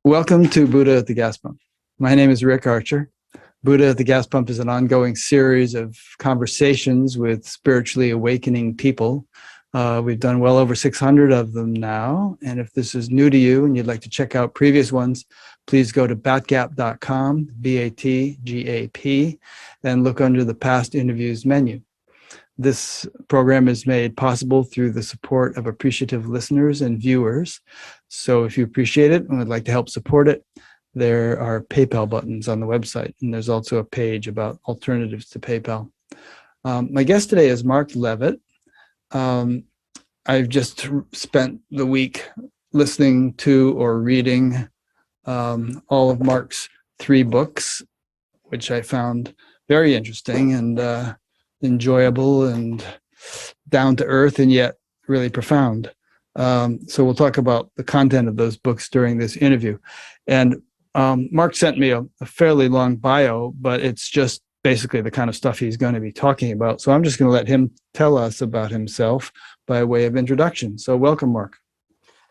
Welcome to Buddha at the Gas Pump. My name is Rick Archer. Buddha at the Gas Pump is an ongoing series of conversations with spiritually awakening people. We've done well over 600 of them now. And if this is new to you and you'd like to check out previous ones, please go to batgap.com, BATGAP, and look under the past interviews menu. This program is made possible through the support of appreciative listeners and viewers. So if you appreciate it and would like to help support it, there are PayPal buttons on the website, and there's also a page about alternatives to PayPal. My guest today is Mark Levitt. I've just spent the week listening to or reading all of Mark's 3 books, which I found very interesting and enjoyable and down to earth and yet really profound. So we'll talk about the content of those books during this interview. And Mark sent me a fairly long bio, but it's just basically the kind of stuff he's going to be talking about. So I'm just going to let him tell us about himself by way of introduction. So welcome, Mark.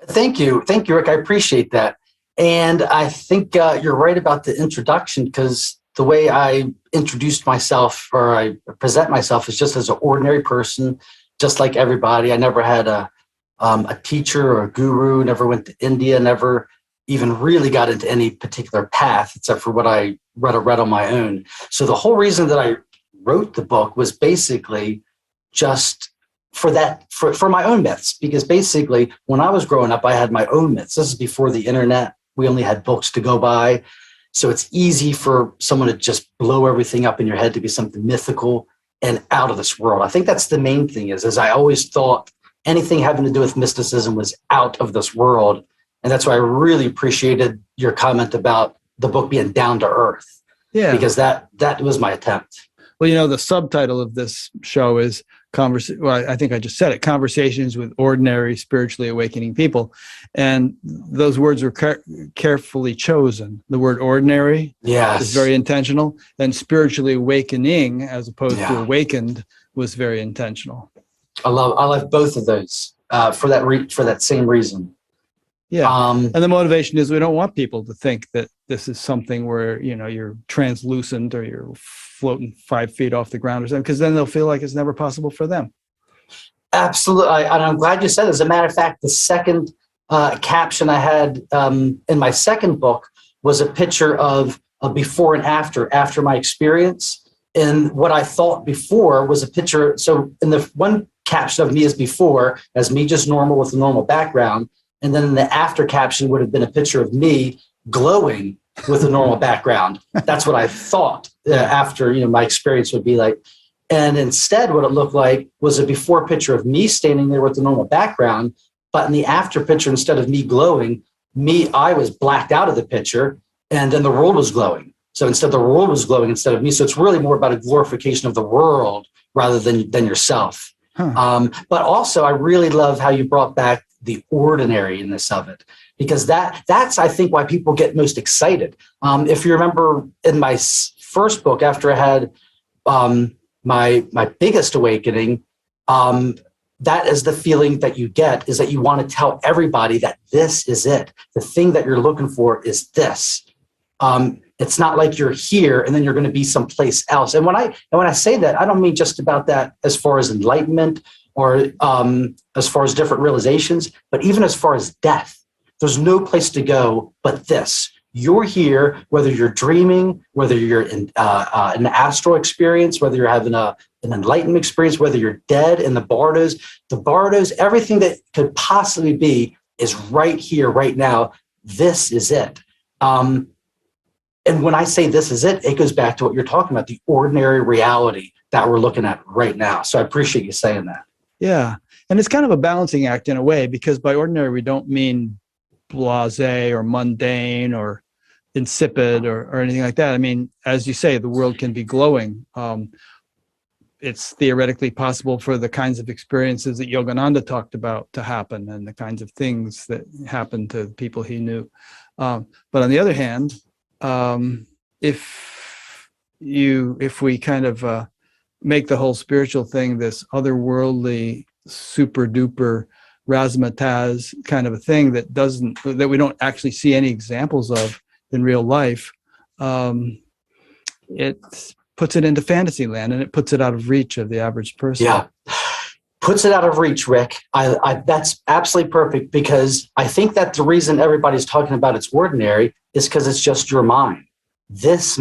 Thank you. Thank you, Rick. I appreciate that. And I think you're right about the introduction, because the way I introduced myself, or I present myself, is just as an ordinary person, just like everybody. I never had a teacher or a guru, never went to India, never even really got into any particular path except for what I read on my own. So the whole reason that I wrote the book was basically just for my own myths, because basically when I was growing up, I had my own myths. This is before the internet. We only had books to go by. So it's easy for someone to just blow everything up in your head to be something mythical and out of this world. I think that's the main thing is I always thought anything having to do with mysticism was out of this world. And that's why I really appreciated your comment about the book being down to earth. Yeah. Because that was my attempt. Well, you know, the subtitle of this show is I think I just said it, Conversations with Ordinary Spiritually Awakening People. And those words were carefully chosen. The word ordinary is very intentional, and spiritually awakening, as opposed to awakened, was very intentional. I love both of those for that same reason. Yeah. And the motivation is we don't want people to think that this is something where, you know, you're translucent or you're floating 5 feet off the ground or something, because then they'll feel like it's never possible for them. Absolutely. And I'm glad you said it. As a matter of fact, the second caption I had in my second book was a picture of a before and after my experience. And what I thought before was a picture. So in the one caption of me as before, as me just normal with a normal background. And then in the after caption would have been a picture of me glowing with a normal background. That's what I thought after, my experience would be like. And instead, what it looked like was a before picture of me standing there with the normal background. But in the after picture, instead of me glowing, I was blacked out of the picture, and then the world was glowing. So instead, the world was glowing instead of me. So it's really more about a glorification of the world rather than yourself. Huh. But also, I really love how you brought back the ordinariness of it, because that's I think why people get most excited. If you remember in my first book, after I had my biggest awakening, that is the feeling that you get, is that you want to tell everybody that this is it. The thing that you're looking for is this. It's not like you're here and then you're going to be someplace else. And when I say that, I don't mean just about that as far as enlightenment or as far as different realizations, but even as far as death. There's no place to go but this. You're here, whether you're dreaming, whether you're in an astral experience, whether you're having an enlightenment experience, whether you're dead in the bardos, everything that could possibly be is right here, right now. This is it. And when I say this is it, it goes back to what you're talking about, the ordinary reality that we're looking at right now. So I appreciate you saying that. Yeah. And it's kind of a balancing act in a way, because by ordinary, we don't mean blasé or mundane or insipid or anything like that. I mean, as you say, the world can be glowing. It's theoretically possible for the kinds of experiences that Yogananda talked about to happen, and the kinds of things that happened to people he knew. But on the other hand, if we kind of make the whole spiritual thing this otherworldly, super duper razzmatazz kind of a thing that we don't actually see any examples of in real life. It puts it into fantasy land, and it puts it out of reach of the average person. Yeah. Puts it out of reach, Rick. That's absolutely perfect, because I think that the reason everybody's talking about it's ordinary is because it's just your mind. This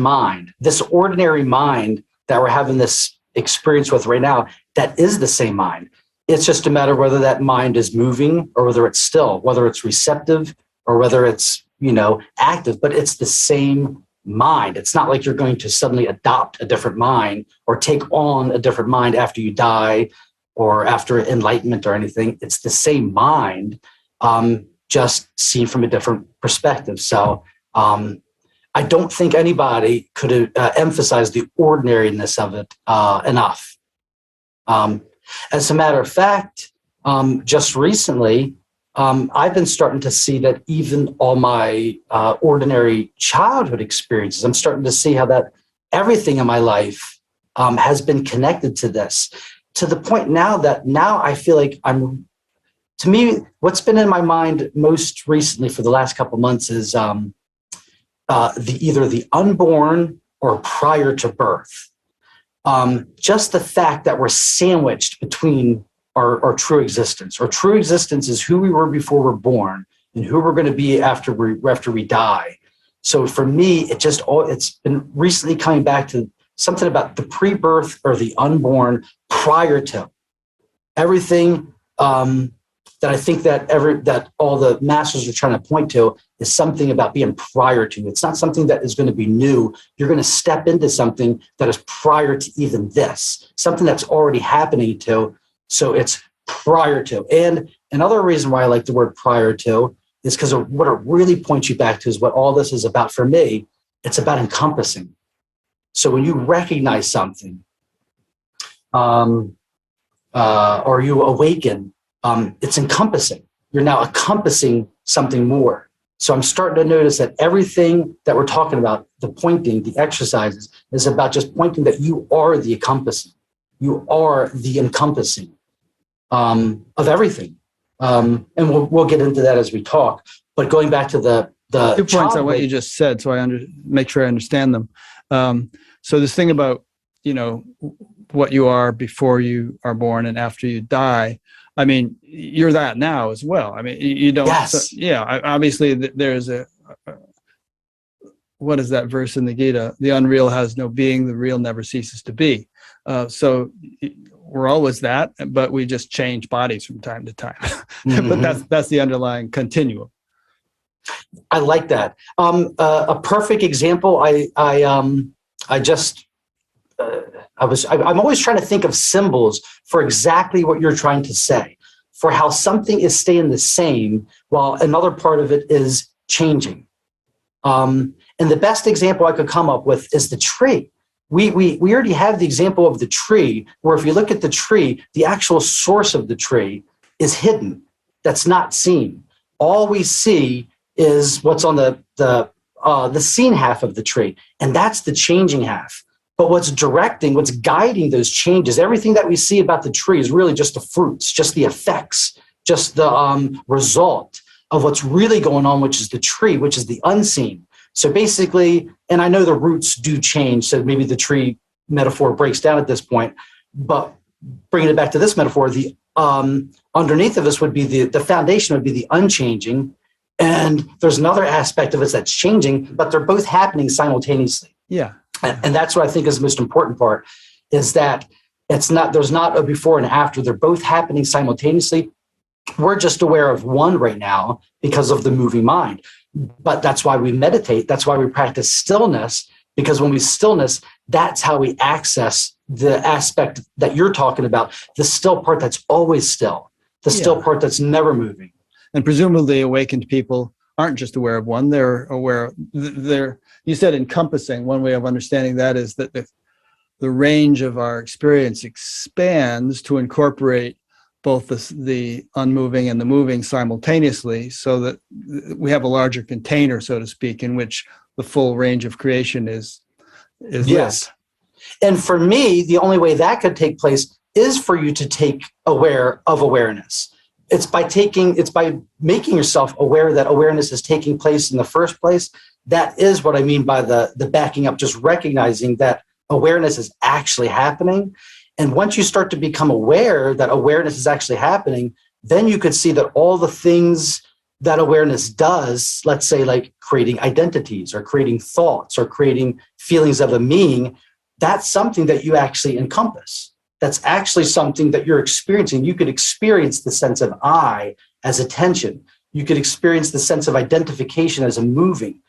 ordinary mind that we're having this experience with right now, that is the same mind. It's just a matter of whether that mind is moving or whether it's still, whether it's receptive or whether it's, active, but it's the same mind. It's not like you're going to suddenly adopt a different mind or take on a different mind after you die or after enlightenment or anything. It's the same mind, just seen from a different perspective. So I don't think anybody could emphasize the ordinariness of it enough. As a matter of fact, just recently, I've been starting to see that even all my ordinary childhood experiences, I'm starting to see how that everything in my life has been connected to this, to the point now I feel like to me, what's been in my mind most recently for the last couple of months is either the unborn or prior to birth. Just the fact that we're sandwiched between our true existence. Our true existence is who we were before we're born and who we're going to be after we die. So for me, it's been recently coming back to something about the pre-birth or the unborn prior to everything that I think that all the masters are trying to point to is something about being prior to. It's not something that is going to be new. You're going to step into something that is prior to even this, something that's already happening to. So it's prior to. And another reason why I like the word prior to is because what it really points you back to is what all this is about for me. It's about encompassing. So when you recognize something or you awaken, it's encompassing. You're now encompassing something more. So I'm starting to notice that everything that we're talking about, the pointing, the exercises, is about just pointing that you are the encompassing. You are the encompassing of everything. And we'll get into that as we talk. But going back to the 2 points on what you just said, so I make sure I understand them. So this thing about, what you are before you are born and after you die, I mean, you're that now as well. I mean, you don't. Yes. Obviously, there's what is that verse in the Gita? The unreal has no being, the real never ceases to be. So we're always that, but we just change bodies from time to time. Mm-hmm. But that's the underlying continuum. I like that. A perfect example. I'm always trying to think of symbols for exactly what you're trying to say, for how something is staying the same while another part of it is changing. And the best example I could come up with is the tree. We already have the example of the tree, where if you look at the tree, the actual source of the tree is hidden. That's not seen. All we see is what's on the seen half of the tree, and that's the changing half. But what's guiding those changes, everything that we see about the tree is really just the fruits, just the effects, just the result of what's really going on, which is the tree, which is the unseen. So basically, and I know the roots do change, so maybe the tree metaphor breaks down at this point, but bringing it back to this metaphor, the underneath of us would be the foundation would be the unchanging, and there's another aspect of us that's changing, but they're both happening simultaneously. Yeah. And that's what I think is the most important part, is that there's not a before and after. They're both happening simultaneously. We're just aware of one right now because of the moving mind. But that's why we meditate. That's why we practice stillness, because when we stillness, that's how we access the aspect that you're talking about, the still part that's always still, the still part that's never moving. And presumably awakened people aren't just aware of one, they're aware, you said encompassing. One way of understanding that is that the range of our experience expands to incorporate both the unmoving and the moving simultaneously, so that we have a larger container, so to speak, in which the full range of creation is yes. And for me, the only way that could take place is for you to take aware of awareness. it's by making yourself aware that awareness is taking place in the first place. That is what I mean by the backing up, just recognizing that awareness is actually happening. And once you start to become aware that awareness is actually happening, then you could see that all the things that awareness does, let's say like creating identities or creating thoughts or creating feelings of a meaning, that's something that you actually encompass. That's actually something that you're experiencing. You could experience the sense of I as attention. You could experience the sense of identification as a moving.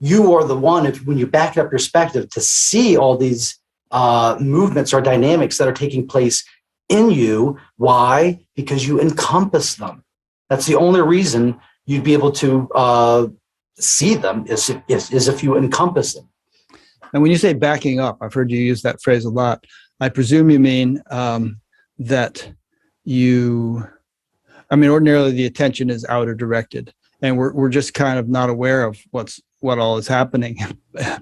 You are the one, when you back up your perspective, to see all these movements or dynamics that are taking place in you. Why? Because you encompass them. That's the only reason you'd be able to see them is if you encompass them. And when you say backing up, I've heard you use that phrase a lot. I presume you mean that ordinarily the attention is outer directed, and we're just kind of not aware of what all is happening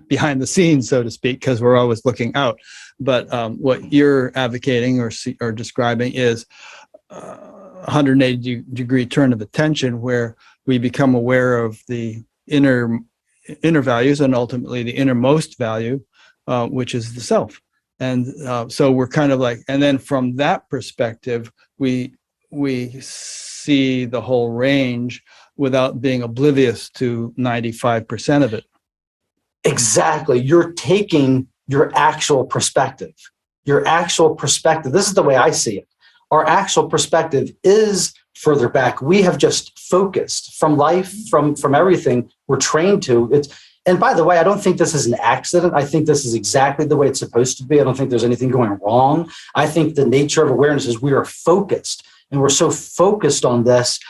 behind the scenes, so to speak, because we're always looking out. But what you're advocating or describing is a 180-degree turn of attention, where we become aware of the inner values and ultimately the innermost value, which is the self. And so we're kind of like, and then from that perspective, we see the whole range without being oblivious to 95% of it. Exactly. You're taking your actual perspective. Your actual perspective. This is the way I see it. Our actual perspective is further back. We have just focused from life, from everything we're trained to. And by the way, I don't think this is an accident. I think this is exactly the way it's supposed to be. I don't think there's anything going wrong. I think the nature of awareness is we are focused, and we're so focused on this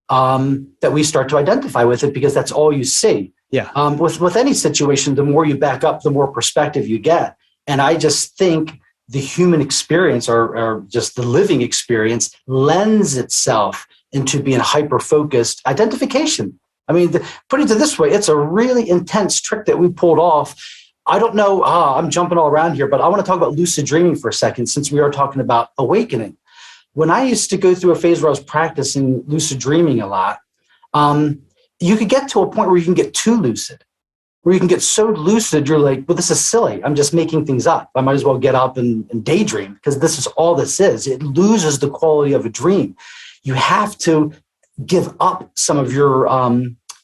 that we start to identify with it because that's all you see. Yeah. With any situation, the more you back up, the more perspective you get. And I just think the human experience or just the living experience lends itself into being hyper-focused identification. I mean, putting it this way, it's a really intense trick that we pulled off. I don't know, I'm jumping all around here, but I want to talk about lucid dreaming for a second, since we are talking about awakening. When I used to go through a phase where I was practicing lucid dreaming a lot, you could get to a point where you can get too lucid, where you can get so lucid, you're like, well, this is silly. I'm just making things up. I might as well get up and daydream, because this is all this is. It loses the quality of a dream. You have to give up some of your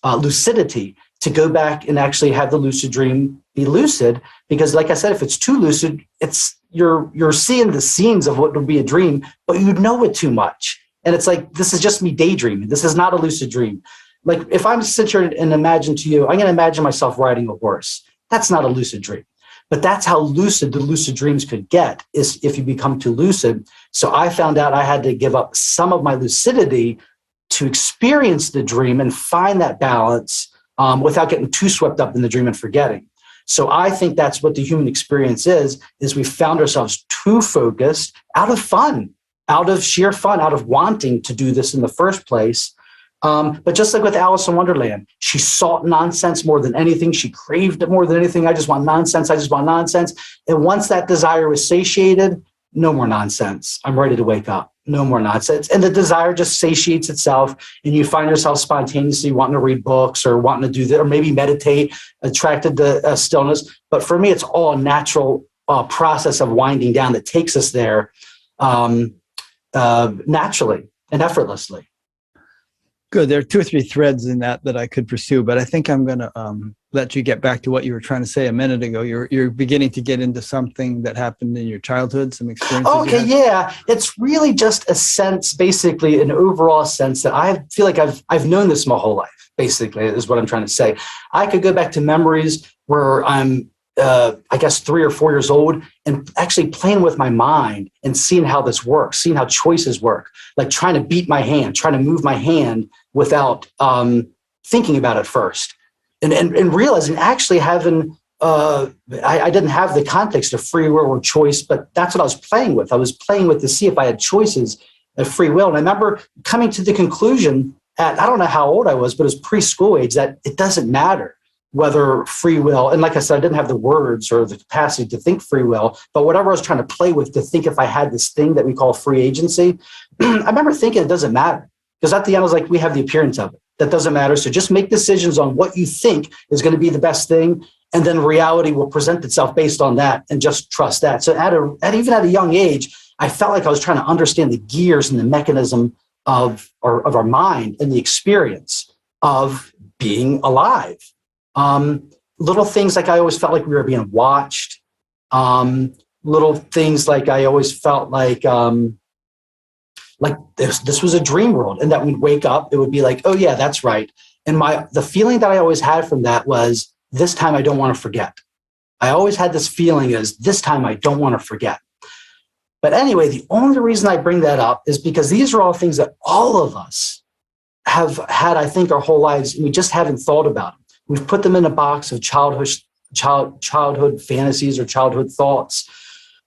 lucidity to go back and actually have the lucid dream be lucid. Because like I said, if it's too lucid, you're seeing the scenes of what would be a dream, but you know it too much. And it's like, this is just me daydreaming. This is not a lucid dream. Like if I'm sit here and imagine to you, I'm going to imagine myself riding a horse. That's not a lucid dream. But that's how lucid the lucid dreams could get, is if you become too lucid. So I found out I had to give up some of my lucidity to experience the dream and find that balance without getting too swept up in the dream and forgetting. So I think that's what the human experience is we found ourselves too focused out of fun, out of sheer fun, out of wanting to do this in the first place. But just like with Alice in Wonderland, she sought nonsense more than anything. She craved it more than anything. I just want nonsense. I just want nonsense. And once that desire was satiated, no more nonsense. I'm ready to wake up. No more nonsense. And the desire just satiates itself, and you find yourself spontaneously wanting to read books or wanting to do that, or maybe meditate, attracted to stillness. But for me, it's all a natural process of winding down that takes us there naturally and effortlessly. Good. There are 2 or 3 threads in that I could pursue, but I think I'm going to let you get back to what you were trying to say a minute ago. You're beginning to get into something that happened in your childhood, some experiences. Okay, yeah. It's really just a sense, basically an overall sense that I feel like I've known this my whole life, basically, is what I'm trying to say. I could go back to memories where I'm, I guess, 3 or 4 years old, and actually playing with my mind and seeing how this works, seeing how choices work, like trying to beat my hand, trying to move my hand without thinking about it first. And realizing actually having, I didn't have the context of free will or choice, but that's what I was playing with. I was playing with to see if I had choices of free will. And I remember coming to the conclusion at, I don't know how old I was, but it was preschool age, that it doesn't matter whether free will, and like I said, I didn't have the words or the capacity to think free will, but whatever I was trying to play with to think if I had this thing that we call free agency, I remember thinking it doesn't matter. Because at the end, I was like, we have the appearance of it. That doesn't matter. So just make decisions on what you think is going to be the best thing. And then reality will present itself based on that, and just trust that. So even at a young age, I felt like I was trying to understand the gears and the mechanism of our mind and the experience of being alive. Little things like I always felt like we were being watched. Little things like I always felt like this was a dream world, and that we'd wake up, it would be like, oh yeah, that's right. And the feeling that I always had from that was, this time I don't want to forget. I always had this feeling is, this time I don't want to forget. But anyway, the only reason I bring that up is because these are all things that all of us have had, I think, our whole lives, and we just haven't thought about them. We've put them in a box of childhood fantasies or childhood thoughts.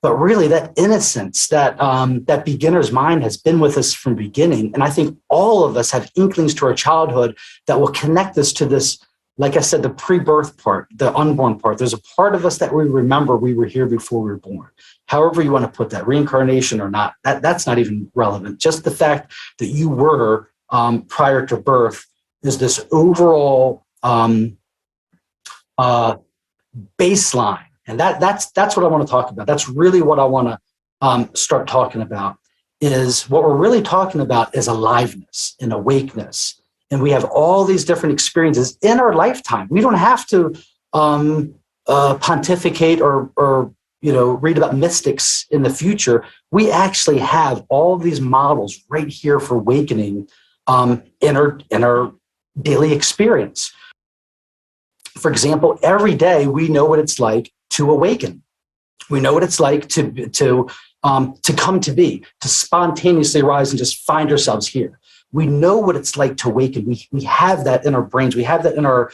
But really, that innocence, that beginner's mind has been with us from the beginning. And I think all of us have inklings to our childhood that will connect us to this, like I said, the pre-birth part, the unborn part. There's a part of us that we remember we were here before we were born. However you want to put that, reincarnation or not, that's not even relevant. Just the fact that you were prior to birth is this overall baseline. And that's what I want to talk about. That's really what I want to start talking about. Is what we're really talking about is aliveness and awakeness. And we have all these different experiences in our lifetime. We don't have to pontificate or read about mystics in the future. We actually have all these models right here for awakening in our daily experience. For example, every day we know what it's like to awaken. We know what it's like to come to be, to spontaneously rise and just find ourselves here. We know what it's like to awaken. We have that in our brains. We have that in our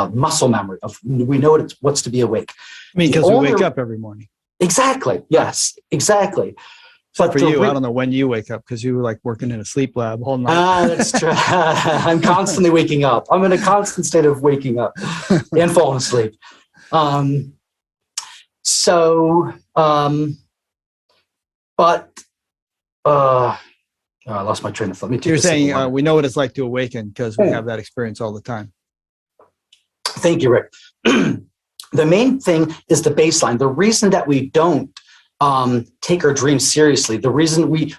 muscle memory. We know what's to be awake. I mean, because we wake up every morning. Exactly. Yes. Exactly. But for you, I don't know when you wake up, because you were like working in a sleep lab all night. That's true. I'm constantly waking up. I'm in a constant state of waking up and falling asleep. I lost my train of thought. You're saying we know what it's like to awaken because we have that experience all the time. Thank you, Rick. The main thing is the baseline. The reason that we don't take our dreams seriously, the reason we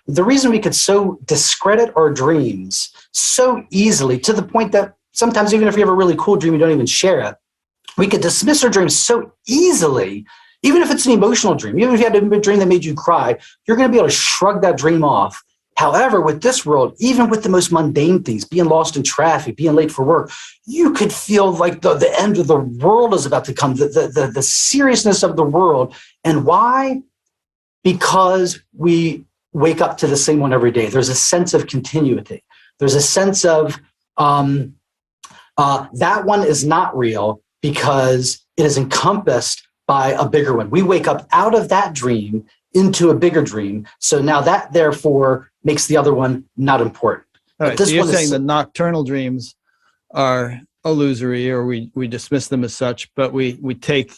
could so discredit our dreams so easily, to the point that sometimes even if you have a really cool dream, you don't even share it. We could dismiss our dreams so easily, even if it's an emotional dream. Even if you had a dream that made you cry, you're going to be able to shrug that dream off. However, with this world, even with the most mundane things, being lost in traffic, being late for work, you could feel like the end of the world is about to come, the seriousness of the world. And why? Because we wake up to the same one every day. There's a sense of continuity. There's a sense of that one is not real because it is encompassed by a bigger one. We wake up out of that dream into a bigger dream. So now that therefore makes the other one not important. All right, so you're saying the nocturnal dreams are illusory, or we dismiss them as such, but we take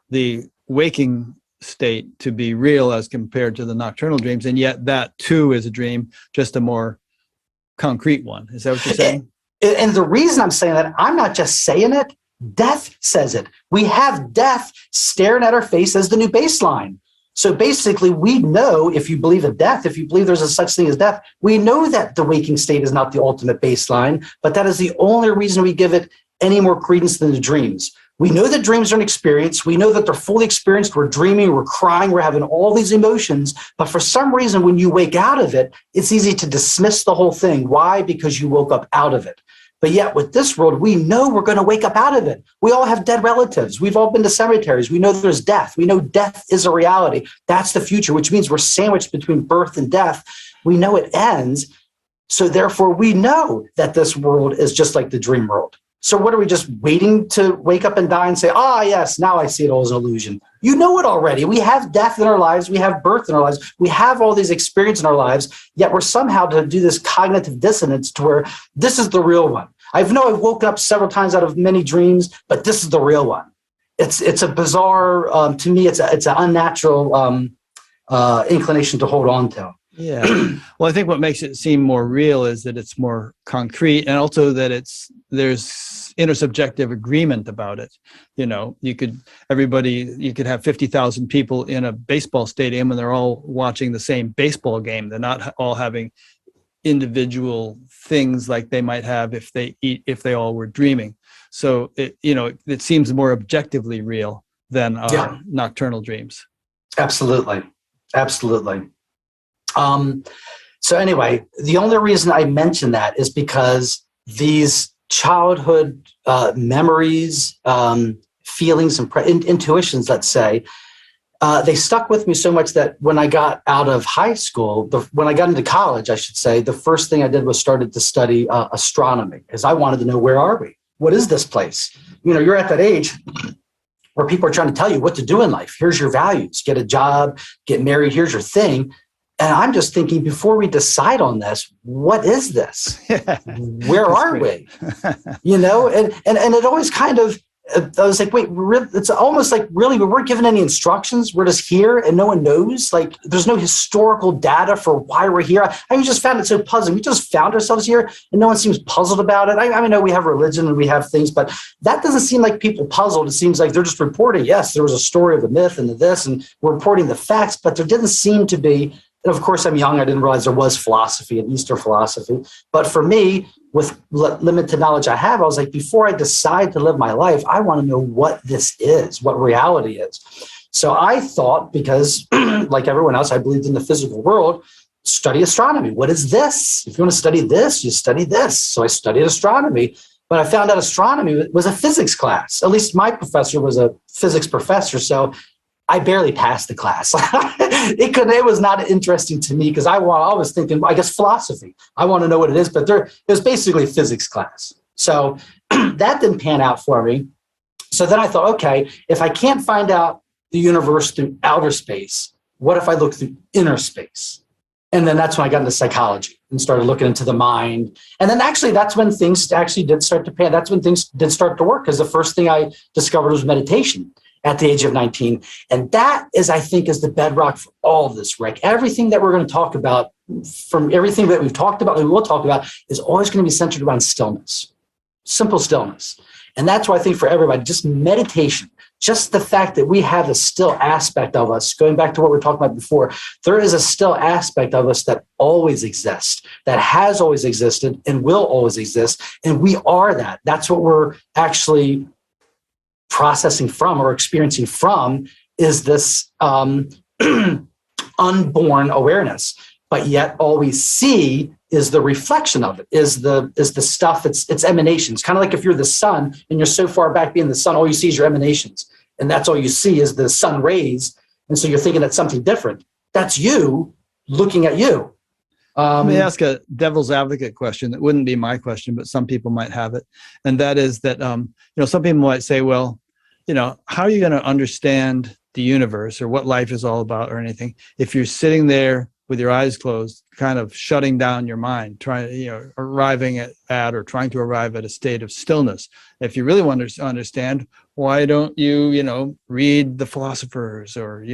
the waking state to be real as compared to the nocturnal dreams, and yet that too is a dream, just a more concrete one. Is that what you're saying? And the reason I'm saying that, I'm not just saying it, death says it. We have death staring at our face as the new baseline. So basically, we know, if you believe in death, if you believe there's a such thing as death, we know that the waking state is not the ultimate baseline, but that is the only reason we give it any more credence than the dreams. We know that dreams are an experience. We know that they're fully experienced. We're dreaming, we're crying, we're having all these emotions. But for some reason, when you wake out of it, it's easy to dismiss the whole thing. Why? Because you woke up out of it. But yet with this world, we know we're going to wake up out of it. We all have dead relatives. We've all been to cemeteries. We know there's death. We know death is a reality. That's the future, which means we're sandwiched between birth and death. We know it ends. So therefore, we know that this world is just like the dream world. So what are we just waiting to wake up and die and say, yes, now I see it all as an illusion? You know it already. We have death in our lives. We have birth in our lives. We have all these experiences in our lives, yet we're somehow to do this cognitive dissonance to where this is the real one. I've woken up several times out of many dreams, but this is the real one. It's a bizarre, to me, it's an unnatural inclination to hold on to. Yeah. Well, I think what makes it seem more real is that it's more concrete, and also that there's intersubjective agreement about it. You could have 50,000 people in a baseball stadium and they're all watching the same baseball game. They're not all having individual things like they might have if they all were dreaming. So it seems more objectively real than nocturnal dreams. Absolutely. So anyway, the only reason I mention that is because these childhood memories, feelings, and intuitions, let's say, they stuck with me so much that when I got out of high school, when I got into college, I should say, the first thing I did was started to study astronomy, because I wanted to know, where are we? What is this place? You're at that age where people are trying to tell you what to do in life. Here's your values, get a job, get married, here's your thing. And I'm just thinking, before we decide on this, what is this? Where are we? And it always kind of, I was like, wait, it's almost like, really, we weren't given any instructions. We're just here and no one knows. Like, there's no historical data for why we're here. I just found it so puzzling. We just found ourselves here and no one seems puzzled about it. I know we have religion and we have things, but that doesn't seem like people puzzled. It seems like they're just reporting, yes, there was a story of the myth and the this, and we're reporting the facts, but there didn't seem to be. And of course, I'm young. I didn't realize there was philosophy and Eastern philosophy. But for me, with limited knowledge I have, I was like, before I decide to live my life, I want to know what this is, what reality is. So I thought, because like everyone else, I believed in the physical world, study astronomy. What is this? If you want to study this, you study this. So I studied astronomy. But I found out astronomy was a physics class. At least my professor was a physics professor. So I barely passed the class. It was not interesting to me, because I was thinking, I guess, philosophy. I want to know what it is, but it was basically a physics class. So that didn't pan out for me. So then I thought, okay, if I can't find out the universe through outer space, what if I look through inner space? And then that's when I got into psychology and started looking into the mind. And then that's when things actually did start to pan. That's when things did start to work, because the first thing I discovered was meditation at the age of 19. And that is, I think, is the bedrock for all of this, Rick. Everything that we're going to talk about, from everything that we've talked about and we will talk about, is always going to be centered around stillness, simple stillness. And that's why I think for everybody, just meditation, just the fact that we have a still aspect of us, going back to what we were talking about before, there is a still aspect of us that always exists, that has always existed and will always exist. And we are that. That's what we're actually processing from or experiencing from, is this unborn awareness. But yet all we see is the reflection of it, is the stuff, it's emanations. Kind of like if you're the sun and you're so far back being the sun, all you see is your emanations. And that's all you see is the sun rays. And so you're thinking that's something different. That's you looking at you. Let me ask a devil's advocate question that wouldn't be my question, but some people might have it. And that is that, some people might say, well, how are you going to understand the universe or what life is all about or anything if you're sitting there with your eyes closed, kind of shutting down your mind, arriving at or trying to arrive at a state of stillness? If you really want to understand, why don't you, read the philosophers, or,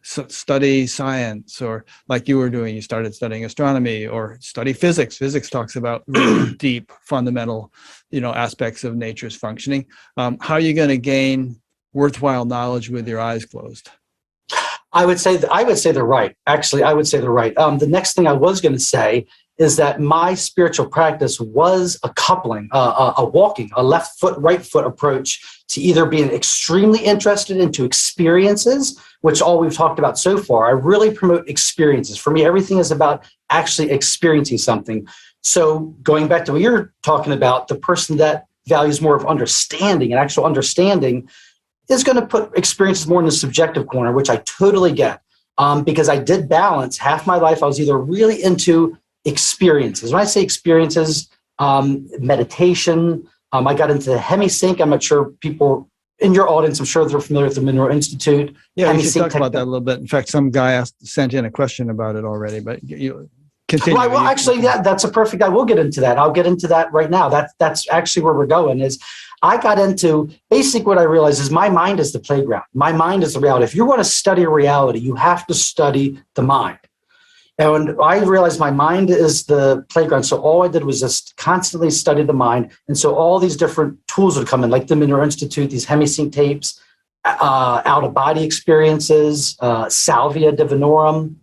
study science, or like you were doing, you started studying astronomy, or study physics. Physics talks about really deep, fundamental, aspects of nature's functioning. How are you going to gain worthwhile knowledge with your eyes closed? I would say they're right. Actually, I would say they're right. The next thing I was going to say is that my spiritual practice was a coupling, a walking, a left foot, right foot approach to either being extremely interested into experiences, which all we've talked about so far. I really promote experiences. For me, everything is about actually experiencing something. So going back to what you're talking about, the person that values more of understanding and actual understanding is going to put experiences more in the subjective corner, which I totally get, because I did balance half my life. I was either really into experiences. When I say experiences, meditation, I got into Hemisync. I'm not sure people in your audience, I'm sure they're familiar with the Monroe Institute. Yeah, we should talk about that a little bit. In fact, some guy sent in a question about it already, but you continue. Right, well, actually, yeah, that's a perfect, I will get into that. I'll get into that right now. That's actually where we're going is, I got into basically what I realized is my mind is the playground. My mind is the reality. If you want to study reality, you have to study the mind. And I realized my mind is the playground. So all I did was just constantly study the mind. And so all these different tools would come in, like the Monroe Institute, these Hemisync tapes, out of body experiences, Salvia Divinorum,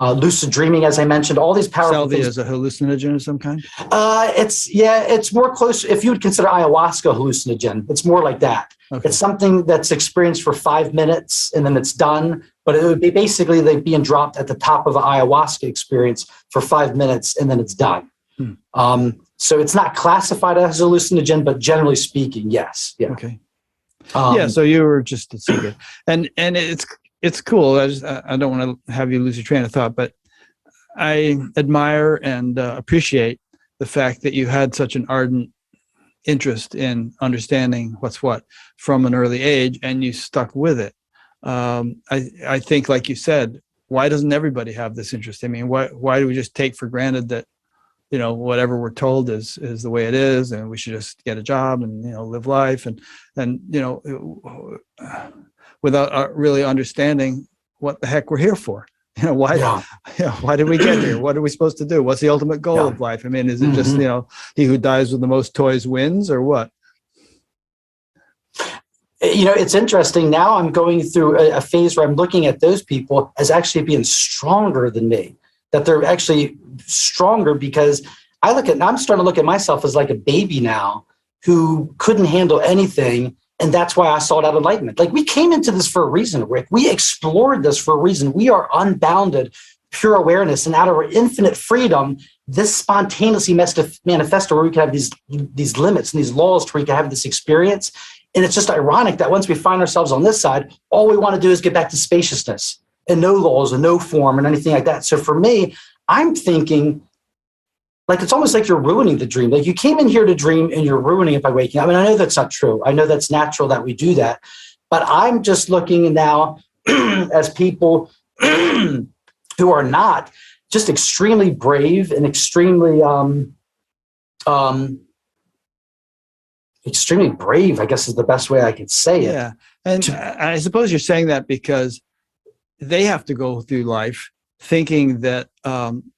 lucid dreaming, as I mentioned, all these powerful Salvia things. is a hallucinogen of some kind? It's more close. If you would consider ayahuasca hallucinogen, it's more like that. Okay. It's something that's experienced for 5 minutes and then it's done. But it would be basically like being dropped at the top of an ayahuasca experience for 5 minutes and then it's done. So it's not classified as hallucinogen, but generally speaking, yes. Yeah. Okay. So you were just a secret, and it's cool. I don't want to have you lose your train of thought, but I admire and appreciate the fact that you had such an ardent interest in understanding what's what from an early age, and you stuck with it. I think, like you said, why doesn't everybody have this interest? I mean, why do we just take for granted that, whatever we're told is the way it is, and we should just get a job and, live life and without really understanding what the heck we're here for. Why did we get here? What are we supposed to do? What's the ultimate goal of life? I mean, is it just, he who dies with the most toys wins, or what? It's interesting. Now I'm going through a phase where I'm looking at those people as actually being stronger than me, that they're actually stronger, because I'm starting to look at myself as like a baby now who couldn't handle anything. And that's why I sought out enlightenment. Like, we came into this for a reason, Rick. We explored this for a reason. We are unbounded, pure awareness. And out of our infinite freedom, this spontaneously manifesto where we can have these limits and these laws to where we can have this experience. And it's just ironic that once we find ourselves on this side, all we want to do is get back to spaciousness and no laws and no form and anything like that. So for me, I'm thinking, like, it's almost like you're ruining the dream. Like, you came in here to dream and you're ruining it by waking up. I mean, I know that's not true. I know that's natural that we do that. But I'm just looking now as people who are not just extremely brave and extremely brave, I guess is the best way I could say it. Yeah. And I suppose you're saying that because they have to go through life thinking that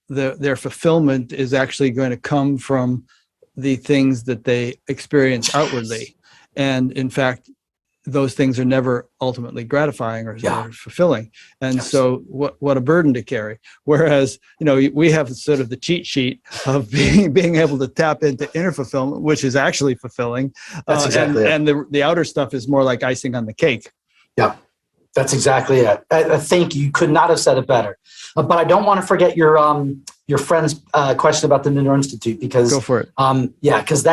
their fulfillment is actually going to come from the things that they experience outwardly. And in fact, those things are never ultimately gratifying or fulfilling. And so what a burden to carry. Whereas, we have sort of the cheat sheet of being able to tap into inner fulfillment, which is actually fulfilling. That's exactly it. And the outer stuff is more like icing on the cake. Yeah, that's exactly it. Thank you. You could not have said it better. But I don't want to forget your friend's question about the Monroe Institute, because go for it. Because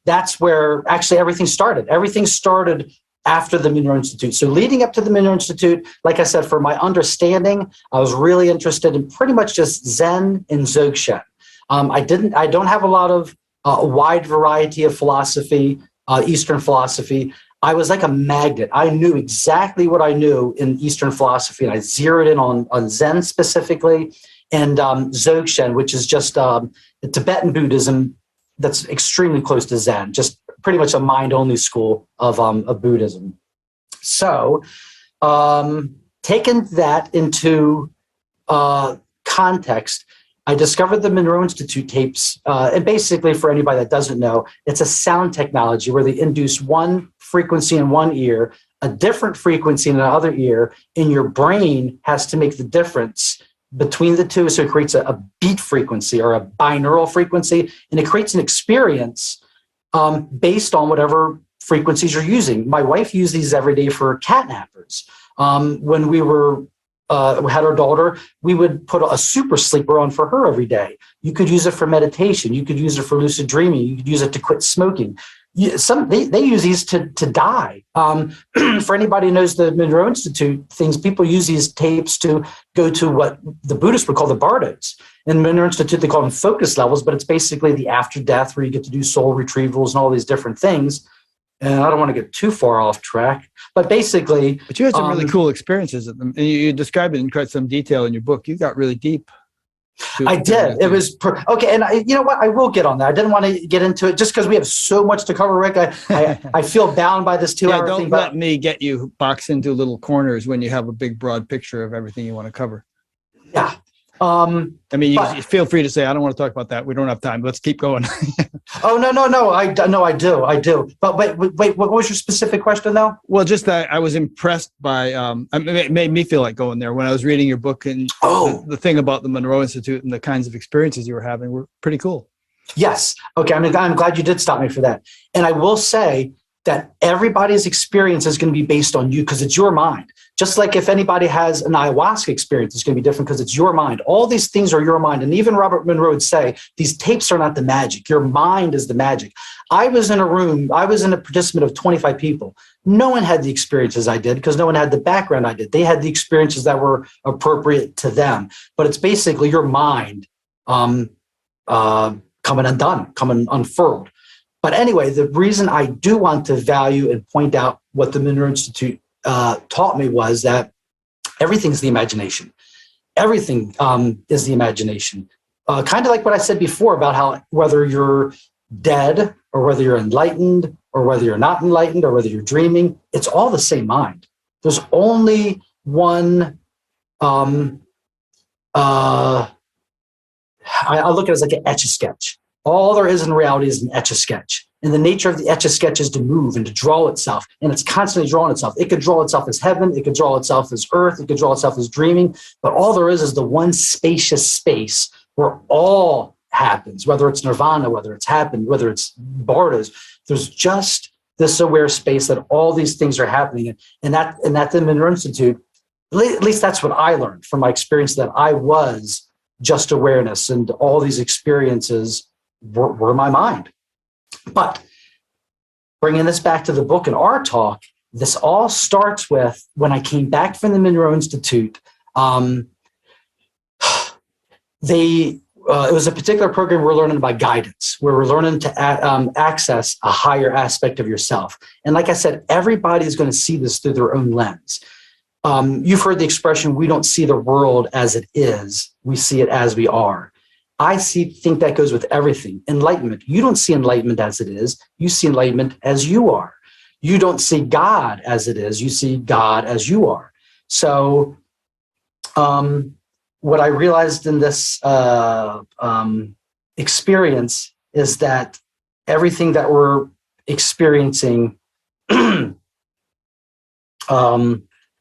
that's where actually everything started. Everything started after the Monroe Institute. So leading up to the Monroe Institute, like I said, for my understanding, I was really interested in pretty much just Zen and Dzogchen. I don't have a lot of a wide variety of philosophy, Eastern philosophy. I was like a magnet. I knew exactly what I knew in Eastern philosophy, and I zeroed in on Zen specifically, and Dzogchen, which is just Tibetan Buddhism that's extremely close to Zen, just pretty much a mind-only school of Buddhism. So taking that into context, I discovered the Monroe Institute tapes. And basically, for anybody that doesn't know, it's a sound technology where they induce one frequency in one ear, a different frequency in another ear, and your brain has to make the difference between the two. So it creates a beat frequency or a binaural frequency, and it creates an experience based on whatever frequencies you're using. My wife used these every day for catnappers. When we had our daughter, we would put a super sleeper on for her every day. You could use it for meditation. You could use it for lucid dreaming. You could use it to quit smoking. They use these to die. For anybody who knows the Monroe Institute things, people use these tapes to go to what the Buddhists would call the bardos. In the Monroe Institute, they call them focus levels, but it's basically the after death where you get to do soul retrievals and all these different things. And I don't want to get too far off track, but basically... But you had some really cool experiences at them. And you described it in quite some detail in your book. You got really deep. I did. It was... okay, and you know what? I will get on that. I didn't want to get into it just because we have so much to cover, Rick. I feel bound by this 2 hour don't thing. Let me get you boxed into little corners when you have a big, broad picture of everything you want to cover. Yeah. I mean, But- you feel free to say, I don't want to talk about that. We don't have time. Let's keep going. Oh, no. I do. But wait, what was your specific question though? Well, just that I was impressed by, it made me feel like going there when I was reading your book, and Oh. the thing about the Monroe Institute and the kinds of experiences you were having were pretty cool. Yes. Okay. I'm glad you did stop me for that. And I will say that everybody's experience is going to be based on you because it's your mind. Just like if anybody has an ayahuasca experience, it's going to be different because it's your mind. All these things are your mind. And even Robert Monroe would say, these tapes are not the magic. Your mind is the magic. I was in a room, I was in a participant of 25 people. No one had the experiences I did because no one had the background I did. They had the experiences that were appropriate to them. But it's basically your mind coming undone, coming unfurled. But anyway, the reason I do want to value and point out what the Monroe Institute taught me was that everything's the imagination. Everything is the imagination. Kind of like what I said before about how whether you're dead or whether you're enlightened or whether you're not enlightened or whether you're dreaming, it's all the same mind. There's only one. I look at it as like an etch-a-sketch. All there is in reality is an etch-a-sketch. And the nature of the etch-a-sketch is to move and to draw itself. And it's constantly drawing itself. It could draw itself as heaven. It could draw itself as earth. It could draw itself as dreaming. But all there is the one spacious space where all happens, whether it's nirvana, whether it's happened, whether it's bardas. There's just this aware space that all these things are happening. And that the Monroe Institute, at least that's what I learned from my experience, that I was just awareness, and all these experiences were my mind. But bringing this back to the book and our talk, this all starts with when I came back from the Monroe Institute. It was a particular program we're learning about guidance, where we're learning to access a higher aspect of yourself. And like I said, everybody is going to see this through their own lens. You've heard the expression, we don't see the world as it is, we see it as we are. I think that goes with everything. Enlightenment. You don't see enlightenment as it is. You see enlightenment as you are. You don't see God as it is. You see God as you are. So what I realized in this experience is that everything that we're experiencing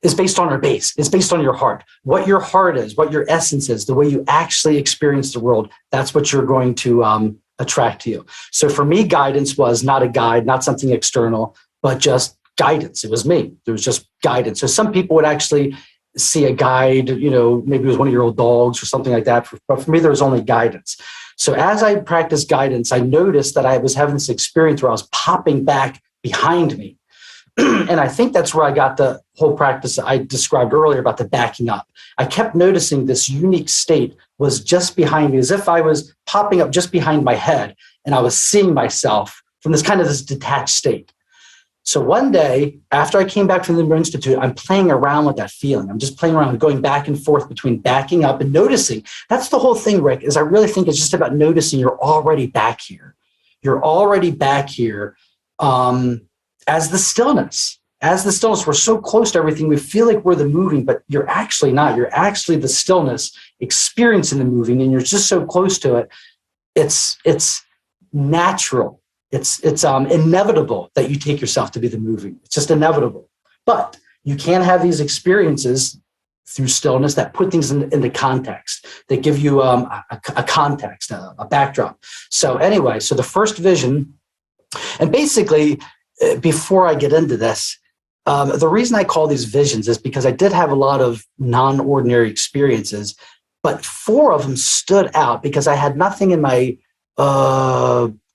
is based on our base. It's based on your heart. What your heart is, what your essence is, the way you actually experience the world, that's what you're going to attract to you. So for me, guidance was not a guide, not something external, but just guidance. It was me. There was just guidance. So some people would actually see a guide, maybe it was one of your old dogs or something like that. But for me, there was only guidance. So as I practiced guidance, I noticed that I was having this experience where I was popping back behind me. And I think that's where I got the whole practice I described earlier about the backing up. I kept noticing this unique state was just behind me, as if I was popping up just behind my head, and I was seeing myself from this detached state. So one day, after I came back from the Monroe Institute, I'm playing around with that feeling. I'm just playing around, going back and forth between backing up and noticing. That's the whole thing, Rick, is I really think it's just about noticing you're already back here. You're already back here. As the stillness, we're so close to everything. We feel like we're the moving, but you're actually not. You're actually the stillness experiencing the moving, and you're just so close to it. It's natural. It's inevitable that you take yourself to be the moving. It's just inevitable. But you can have these experiences through stillness that put things into context, that give you a context, a backdrop. So anyway, so the first vision, and basically, before I get into this, the reason I call these visions is because I did have a lot of non-ordinary experiences, but 4 of them stood out because I had nothing in my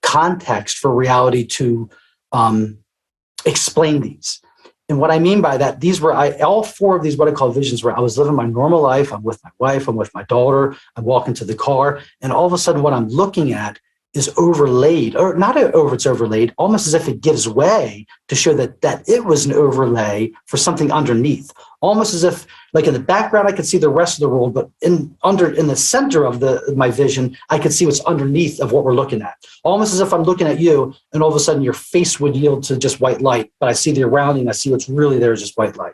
context for reality to explain these. And what I mean by that, all 4 of these, what I call visions, where I was living my normal life. I'm with my wife, I'm with my daughter, I'm walking to the car, and all of a sudden what I'm looking at is overlaid, or not over, it's overlaid, almost as if it gives way to show that it was an overlay for something underneath. Almost as if, like in the background, I could see the rest of the world, but in the center of my vision, I could see what's underneath of what we're looking at. Almost as if I'm looking at you, and all of a sudden your face would yield to just white light, but I see the surrounding, I see what's really there is just white light.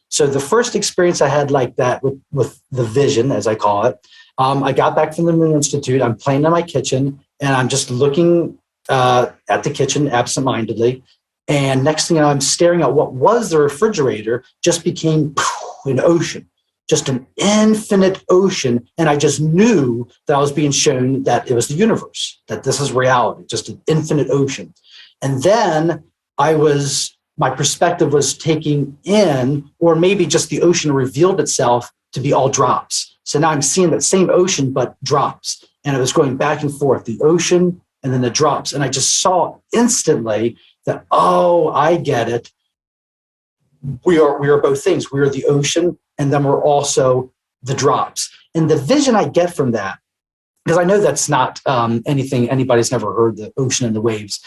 So the first experience I had like that with the vision, as I call it, I got back from the Moon Institute. I'm playing in my kitchen, and I'm just looking at the kitchen absentmindedly. And next thing you know, I'm staring at what was the refrigerator just became an ocean, just an infinite ocean. And I just knew that I was being shown that it was the universe, that this is reality, just an infinite ocean. And then my perspective was taking in, or maybe just the ocean revealed itself to be all drops. So now I'm seeing that same ocean, but drops. And it was going back and forth, the ocean and then the drops. And I just saw instantly that, oh, I get it. We are both things. We are the ocean, and then we're also the drops. And the vision I get from that, because I know that's not anything anybody's never heard, the ocean and the waves,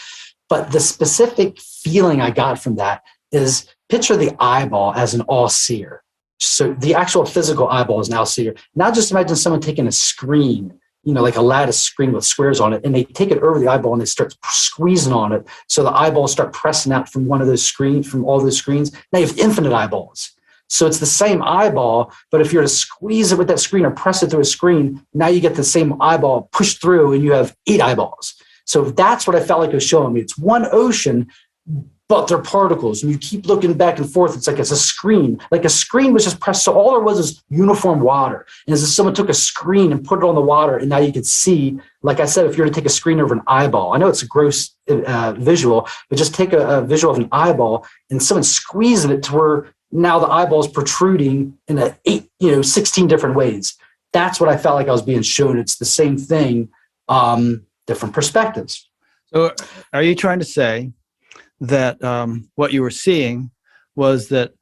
but the specific feeling I got from that is picture the eyeball as an all-seer. So the actual physical eyeball is an all-seer. Now just imagine someone taking a screen, like a lattice screen with squares on it, and they take it over the eyeball and they start squeezing on it. So the eyeballs start pressing out from one of those screens, from all those screens. Now you have infinite eyeballs. So it's the same eyeball, but if you're to squeeze it with that screen or press it through a screen, now you get the same eyeball pushed through and you have 8 eyeballs. So that's what I felt like it was showing me. It's one ocean, but they're particles. And you keep looking back and forth. It's like it's a screen. Like a screen was just pressed. So all there was uniform water. And as if someone took a screen and put it on the water, and now you could see, like I said, if you were to take a screen over an eyeball, I know it's a gross visual, but just take a visual of an eyeball and someone squeezing it to where now the eyeball is protruding in 16 different ways. That's what I felt like I was being shown. It's the same thing, different perspectives. So are you trying to say that what you were seeing was that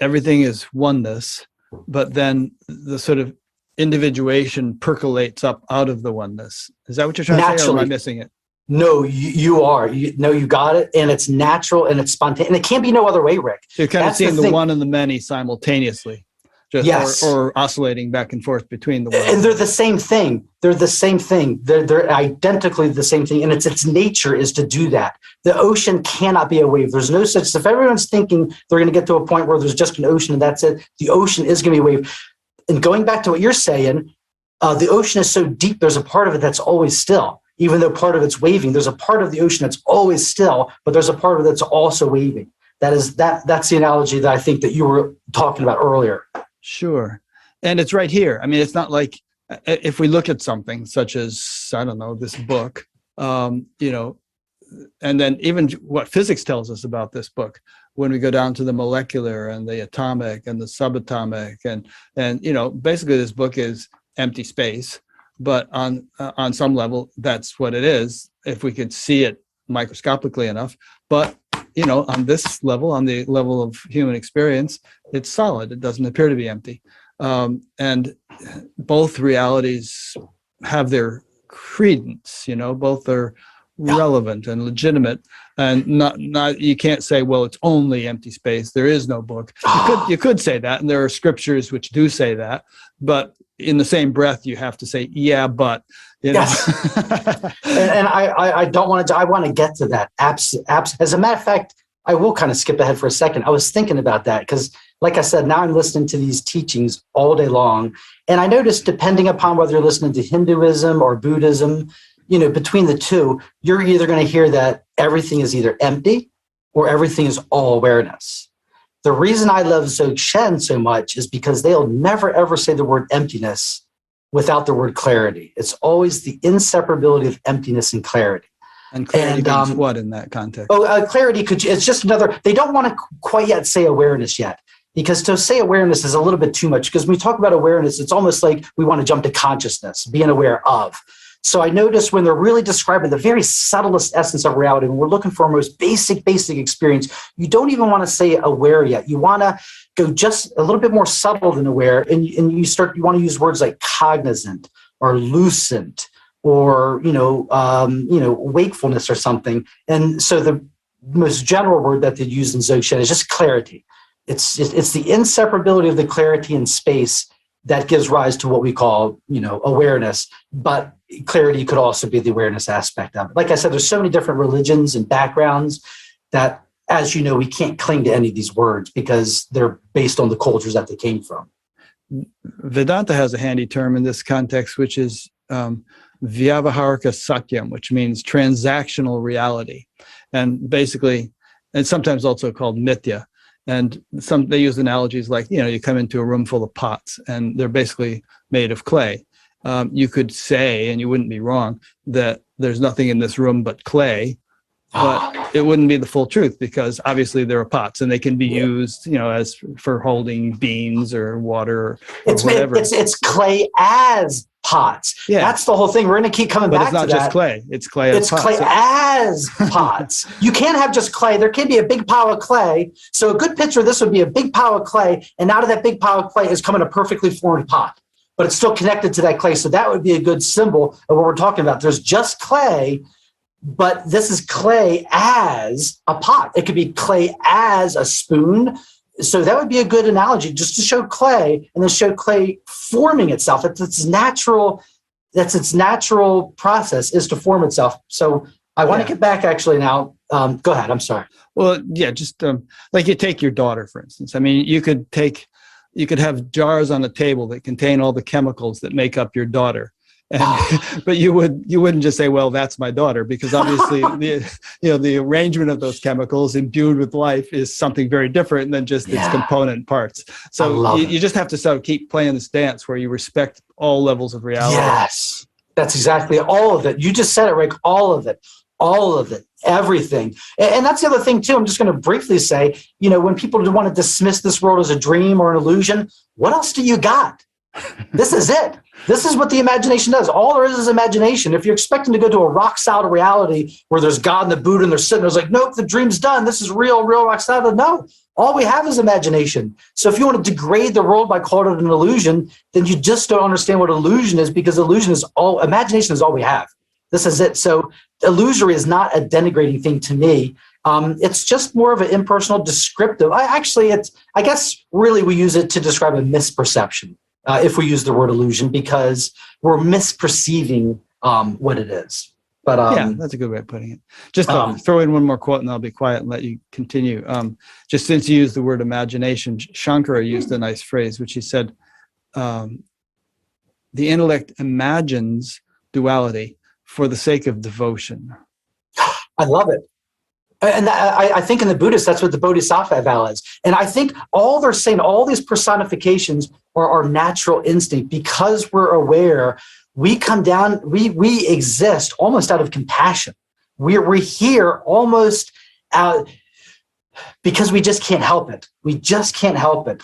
everything is oneness, but then the sort of individuation percolates up out of the oneness? Is that what you're trying to say, or am I missing it? No, you are. You got it. And it's natural and it's spontaneous. And it can't be no other way, Rick. So you're kind of seeing the one and the many simultaneously. Yes. Or oscillating back and forth between the one. And they're the same thing. They're the same thing. They're identically the same thing. And its nature is to do that. The ocean cannot be a wave. There's no such. If everyone's thinking they're going to get to a point where there's just an ocean and that's it, the ocean is going to be a wave. And going back to what you're saying, the ocean is so deep, there's a part of it that's always still. Even though part of it's waving, there's a part of the ocean that's always still, but there's a part of it that's also waving. That's the analogy that I think that you were talking about earlier. Sure. And it's right here. I mean, it's not like if we look at something such as, I don't know, this book, and then even what physics tells us about this book, when we go down to the molecular and the atomic and the subatomic, and basically this book is empty space, but on some level, that's what it is, if we could see it microscopically enough. But on this level, on the level of human experience, it's solid. It doesn't appear to be empty. And both realities have their credence, both are relevant and legitimate, and not you can't say, well, it's only empty space. There is no book. You could say that, and there are scriptures which do say that, but in the same breath, you have to say, yeah, but. Yes. and I don't want to, I want to get to that. As a matter of fact, I will kind of skip ahead for a second. I was thinking about that because, like I said, now I'm listening to these teachings all day long. And I noticed, depending upon whether you're listening to Hinduism or Buddhism, between the two, you're either going to hear that everything is either empty or everything is all awareness. The reason I love Dzogchen so much is because they'll never, ever say the word emptiness without the word clarity. It's always the inseparability of emptiness and clarity. And clarity means what in that context? Clarity it's just another, they don't want to quite yet say awareness yet, because to say awareness is a little bit too much, because when we talk about awareness, it's almost like we want to jump to consciousness, being aware of. So I noticed when they're really describing the very subtlest essence of reality, when we're looking for our most basic experience, you don't even want to say aware yet. You want to go just a little bit more subtle than aware, and you want to use words like cognizant or lucent or wakefulness or something. And so the most general word that they use in Dzogchen is just clarity. It's the inseparability of the clarity in space that gives rise to what we call, awareness. But clarity could also be the awareness aspect of it. Like I said, there's so many different religions and backgrounds that, as you know, we can't cling to any of these words because they're based on the cultures that they came from. Vedanta has a handy term in this context, which is Vyavaharika Satyam, which means transactional reality. And basically, and sometimes also called Mithya. And they use analogies like, you come into a room full of pots and they're basically made of clay. You could say, and you wouldn't be wrong, that there's nothing in this room but clay, but it wouldn't be the full truth, because obviously there are pots and they can be used, as for holding beans or water or whatever. It's clay as pots. Yeah. That's the whole thing. We're going to keep coming back to that. But it's not just clay. It's clay as pots. It's clay as pots. You can't have just clay. There can be a big pile of clay. So a good picture of this would be a big pile of clay, and out of that big pile of clay is coming a perfectly formed pot, but it's still connected to that clay. So that would be a good symbol of what we're talking about. There's just clay, but this is clay as a pot. It could be clay as a spoon. So that would be a good analogy, just to show clay and then show clay forming itself. That's its natural process, is to form itself. So I want to get back actually now. Go ahead. I'm sorry. Well, yeah, just like you take your daughter, for instance. I mean, you could have jars on a table that contain all the chemicals that make up your daughter. But you wouldn't just say, well, that's my daughter, because obviously the arrangement of those chemicals imbued with life is something very different than just its component parts. So you just have to sort of keep playing this dance where you respect all levels of reality. Yes, that's exactly all of it. You just said it, Rick. All of it, everything. And that's the other thing too. I'm just going to briefly say, when people want to dismiss this world as a dream or an illusion, what else do you got? This is it. This is what the imagination does. All there is imagination. If you're expecting to go to a rock solid reality where there's God and the Buddha and they're sitting there, it's like, nope, the dream's done. This is real rock solid. No, all we have is imagination. So if you want to degrade the world by calling it an illusion, then you just don't understand what illusion is, because imagination is all we have. This is it. So illusory is not a denigrating thing to me. It's just more of an impersonal descriptive. I guess really we use it to describe a misperception. If we use the word illusion, because we're misperceiving what it is. But yeah, that's a good way of putting it. Just throw in one more quote and I'll be quiet and let you continue. Just since you used the word imagination, Shankara used a nice phrase, which he said, the intellect imagines duality for the sake of devotion. I love it. And I think in the Buddhists, that's what the Bodhisattva vow is. And I think all they're saying, all these personifications are our natural instinct. Because we're aware, we come down, we exist almost out of compassion. We're here almost out because we just can't help it. We just can't help it.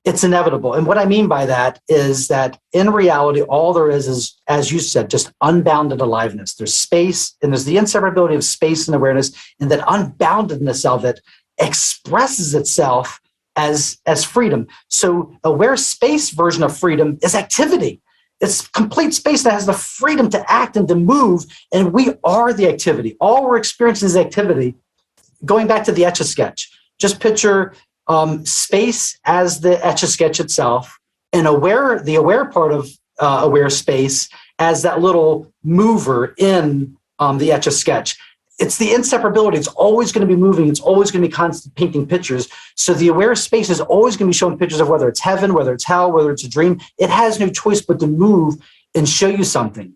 It's inevitable. And what I mean by that is that in reality, all there is, as you said, just unbounded aliveness. There's space, and there's the inseparability of space and awareness, and that unboundedness of it expresses itself as freedom. So aware space version of freedom is activity. It's complete space that has the freedom to act and to move, and we are the activity. All we're experiencing is activity. Going back to the Etch-a-Sketch, just picture space as the Etch-a-Sketch itself, and the aware part of aware space as that little mover in the Etch-a-Sketch. It's the inseparability. It's always going to be moving. It's always going to be constantly painting pictures. So the aware space is always going to be showing pictures of whether it's heaven, whether it's hell, whether it's a dream. It has no choice but to move and show you something.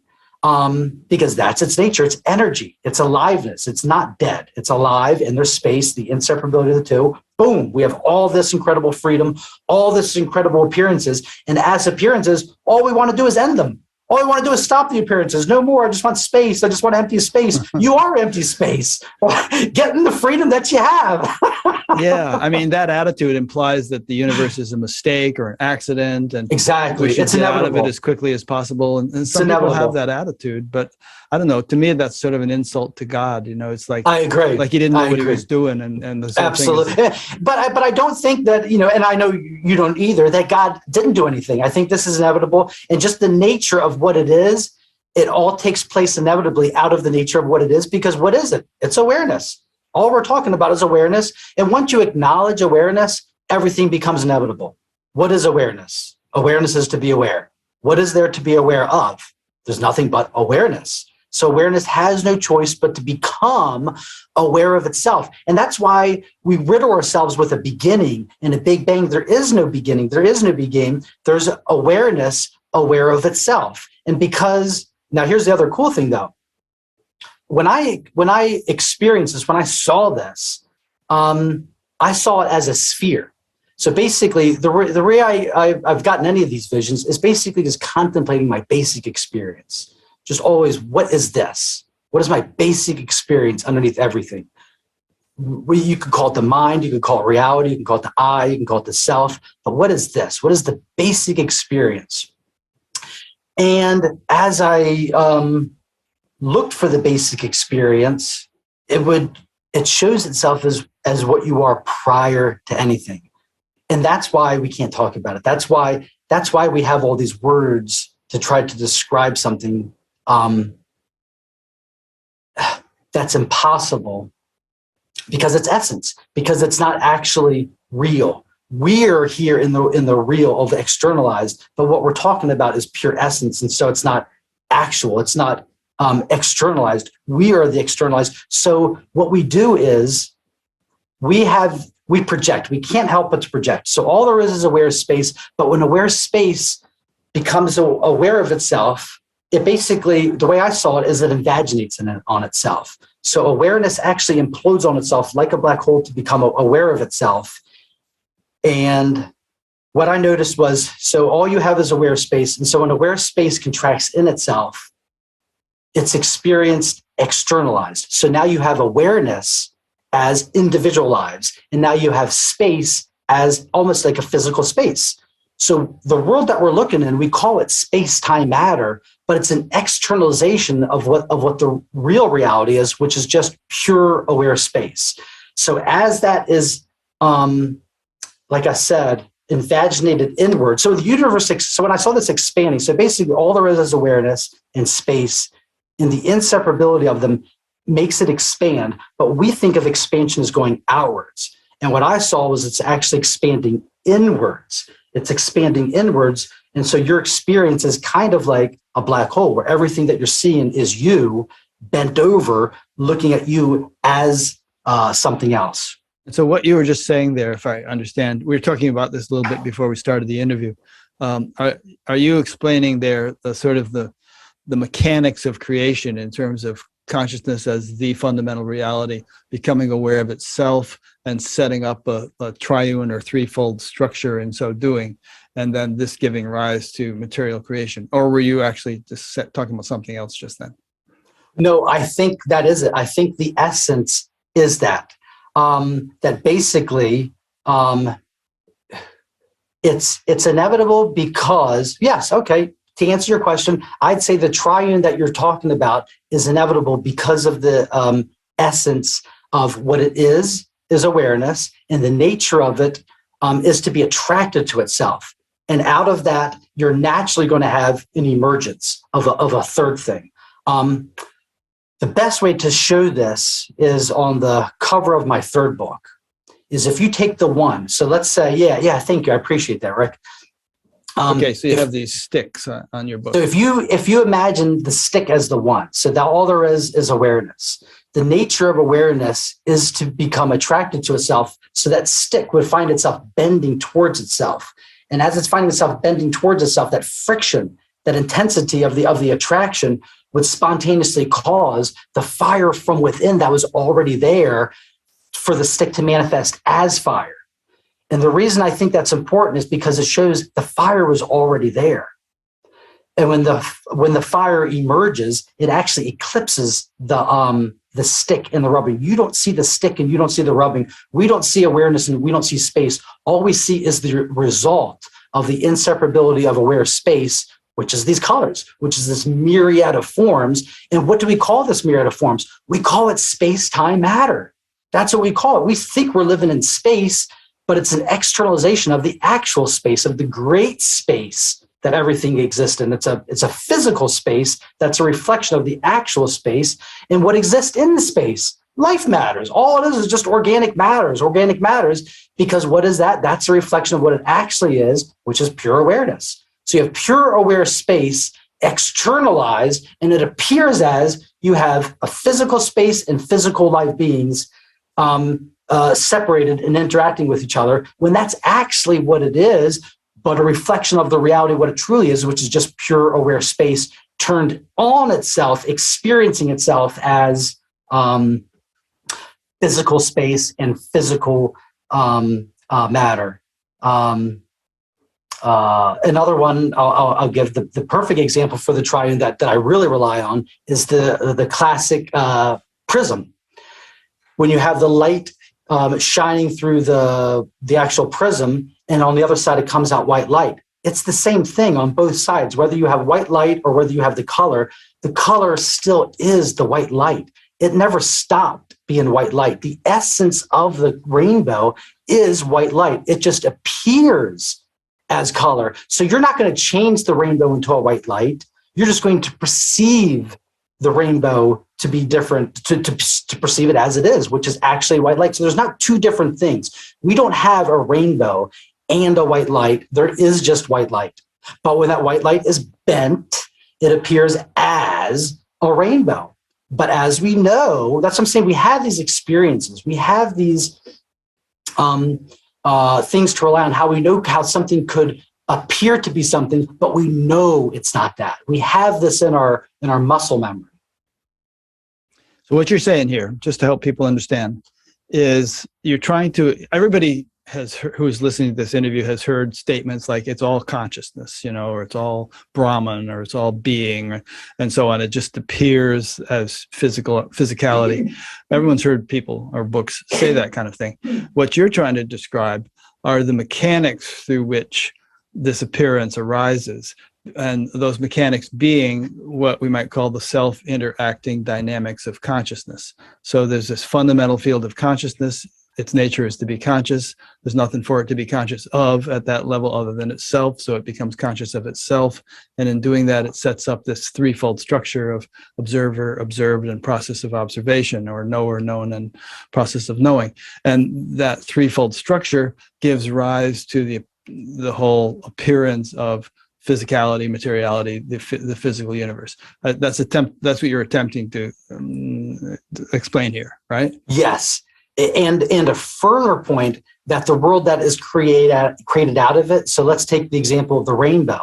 Because that's its nature. It's energy. It's aliveness. It's not dead. It's alive, and there's space, the inseparability of the two. Boom, we have all this incredible freedom, all this incredible appearances. And as appearances, all we want to do is end them. All I want to do is stop the appearances. No more. I just want space. I just want empty space. You are empty space. Get in the freedom that you have. Yeah. I mean, that attitude implies that the universe is a mistake or an accident. And exactly. we should It's get inevitable. out of it as quickly as possible. And some people have that attitude, but I don't know. To me, that's sort of an insult to God. It's like, I agree. Like he didn't know what he was doing. And the absolutely. But I don't think that, and I know you don't either, that God didn't do anything. I think this is inevitable. And just the nature of what it is, it all takes place inevitably out of the nature of what it is, because what is it? It's awareness. All we're talking about is awareness. And once you acknowledge awareness, everything becomes inevitable. What is awareness? Awareness is to be aware. What is there to be aware of? There's nothing but awareness. So awareness has no choice but to become aware of itself. And that's why we riddle ourselves with a beginning and a big bang. There is no beginning. There is no beginning. There's awareness aware of itself. And because, now here's the other cool thing though. When I experienced this, when I saw this, I saw it as a sphere. So basically, the way I've gotten any of these visions is basically just contemplating my basic experience. Just always, what is this? What is my basic experience underneath everything? You could call it the mind, you could call it reality, you can call it the I, you can call it the self. But what is this? What is the basic experience? And as I looked for the basic experience, it shows itself as what you are prior to anything. And that's why we can't talk about it. That's why we have all these words to try to describe something that's impossible, because it's essence, because it's not actually real. We're here in the real of the externalized, but what we're talking about is pure essence. And so it's not actual, it's not externalized. We are the externalized. So what we do is we project. We can't help but to project. So all there is aware space. But when aware space becomes aware of itself, it basically, the way I saw it, is it invaginates on itself. So awareness actually implodes on itself like a black hole to become aware of itself. And what I noticed was, so all you have is aware space. And so when aware space contracts in itself, it's experienced externalized. So now you have awareness as individual lives. And now you have space as almost like a physical space. So the world that we're looking in, we call it space-time matter, but it's an externalization of what the real reality is, which is just pure aware space. So as that is, like I said, invaginated inward. So the universe, so when I saw this expanding, so basically all there is awareness and space, and the inseparability of them makes it expand, but we think of expansion as going outwards. And what I saw was it's actually expanding inwards. It's expanding inwards. And so your experience is kind of like a black hole where everything that you're seeing is you bent over, looking at you as something else. And so what you were just saying there, if I understand, we were talking about this a little bit before we started the interview. Are you explaining there the sort of the mechanics of creation in terms of consciousness as the fundamental reality, becoming aware of itself and setting up a triune or threefold structure in so doing, and then this giving rise to material creation? Or were you actually just talking about something else just then? No, I think that is it. I think the essence is that, that basically it's inevitable because, yes, okay, to answer your question, I'd say the triune that you're talking about is inevitable because of the essence of what it is awareness, and the nature of it is to be attracted to itself. And out of that, you're naturally going to have an emergence of a third thing. The best way to show this is on the cover of my third book, is if you take the one. So let's say, yeah, thank you. I appreciate that, Rick. Okay, so you have these sticks on your book. So if you imagine the stick as the one, so that all there is awareness. The nature of awareness is to become attracted to itself, so that stick would find itself bending towards itself. And as it's finding itself bending towards itself, that friction, that intensity of the attraction would spontaneously cause the fire from within that was already there for the stick to manifest as fire. And the reason I think that's important is because it shows the fire was already there. And when the fire emerges, it actually eclipses the stick and the rubbing. You don't see the stick and you don't see the rubbing. We don't see awareness and we don't see space. All we see is the result of the inseparability of aware space, which is these colors, which is this myriad of forms. And what do we call this myriad of forms? We call it space-time matter. That's what we call it. We think we're living in space, but it's an externalization of the actual space, of the great space that everything exists in. It's a physical space that's a reflection of the actual space and what exists in the space. Life matters. All it is just organic matters, because what is that? That's a reflection of what it actually is, which is pure awareness. So you have pure aware space externalized, and it appears as you have a physical space and physical life beings separated and interacting with each other, when that's actually what it is, but a reflection of the reality of what it truly is, which is just pure aware space turned on itself, experiencing itself as physical space and physical matter. Another one I'll give the perfect example for the triune that I really rely on is the classic prism. When you have the light shining through the actual prism, and on the other side it comes out white light. It's the same thing on both sides. Whether you have white light or whether you have the color still is the white light. It never stopped being white light. The essence of the rainbow is white light. It just appears as color. So you're not going to change the rainbow into a white light. You're just going to perceive the rainbow to be different, to perceive it as it is, which is actually white light. So there's not two different things. We don't have a rainbow and a white light. There is just white light. But when that white light is bent, it appears as a rainbow. But as we know, that's what I'm saying, we have these experiences. We have these things to rely on, how we know how something could appear to be something, but we know it's not that. We have this in our muscle memory. So what you're saying here, just to help people understand, is you're trying to, everybody who's listening to this interview has heard statements like it's all consciousness, or it's all Brahman, or it's all being, and so on. It just appears as physicality. Everyone's heard people or books say that kind of thing. What you're trying to describe are the mechanics through which this appearance arises, and those mechanics being what we might call the self-interacting dynamics of consciousness. So there's this fundamental field of consciousness. Its nature is to be conscious. There's nothing for it to be conscious of at that level other than itself, so it becomes conscious of itself. And in doing that, it sets up this threefold structure of observer, observed, and process of observation, or knower, known, and process of knowing. And that threefold structure gives rise to the whole appearance of physicality, materiality, the physical universe. That's what you're attempting to explain here, right? Yes. And a further point, that the world that is created out of it. So let's take the example of the rainbow.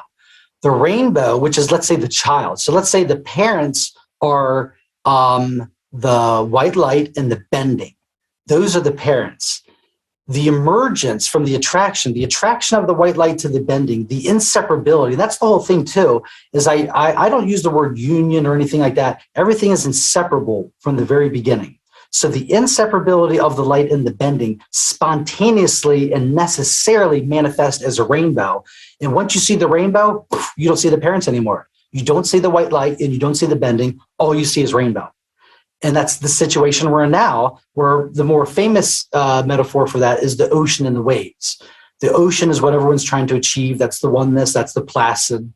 The rainbow, which is, let's say, the child. So let's say the parents are the white light and the bending. Those are the parents. The emergence from the attraction of the white light to the bending, the inseparability, that's the whole thing too, is I don't use the word union or anything like that. Everything is inseparable from the very beginning. So the inseparability of the light and the bending spontaneously and necessarily manifest as a rainbow. And once you see the rainbow, you don't see the parents anymore. You don't see the white light and you don't see the bending. All you see is rainbow. And that's the situation we're in now, where the more famous metaphor for that is the ocean and the waves. The ocean is what everyone's trying to achieve. That's the oneness. That's the placid,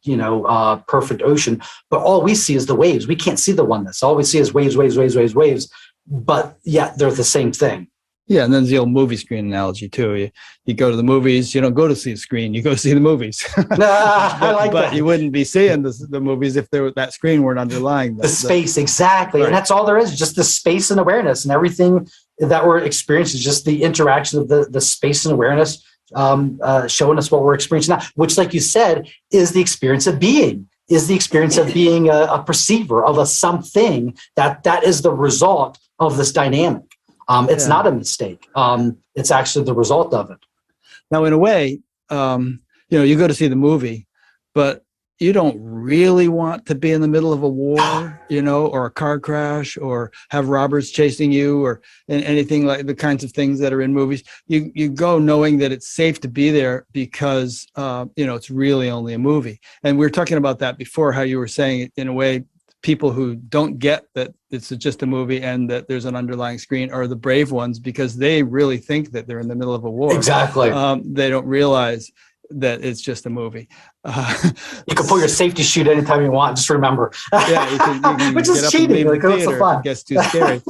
perfect ocean. But all we see is the waves. We can't see the oneness. All we see is waves, waves, waves, waves, waves. But yeah, they're the same thing. Yeah, and then there's the old movie screen analogy too. You go to the movies, you don't go to see the screen, you go see the movies. I like that. But you wouldn't be seeing the movies if that screen weren't underlying the space, exactly. Right. And that's all there is, just the space and awareness, and everything that we're experiencing is just the interaction of the space and awareness showing us what we're experiencing now, which, like you said, is the experience of being. Is the experience of being a perceiver of a something that is the result of this dynamic. It's not a mistake. It's actually the result of it. Now, in a way, you go to see the movie, but you don't really want to be in the middle of a war, or a car crash, or have robbers chasing you, or anything like the kinds of things that are in movies. You go knowing that it's safe to be there because, it's really only a movie. And we were talking about that before, how you were saying, in a way, people who don't get that it's just a movie and that there's an underlying screen are the brave ones, because they really think that they're in the middle of a war. Exactly. They don't realize that it's just a movie. You can pull your safety chute anytime you want. Just remember. Yeah, you can which is cheating. Like, what's the fun? It gets too scary.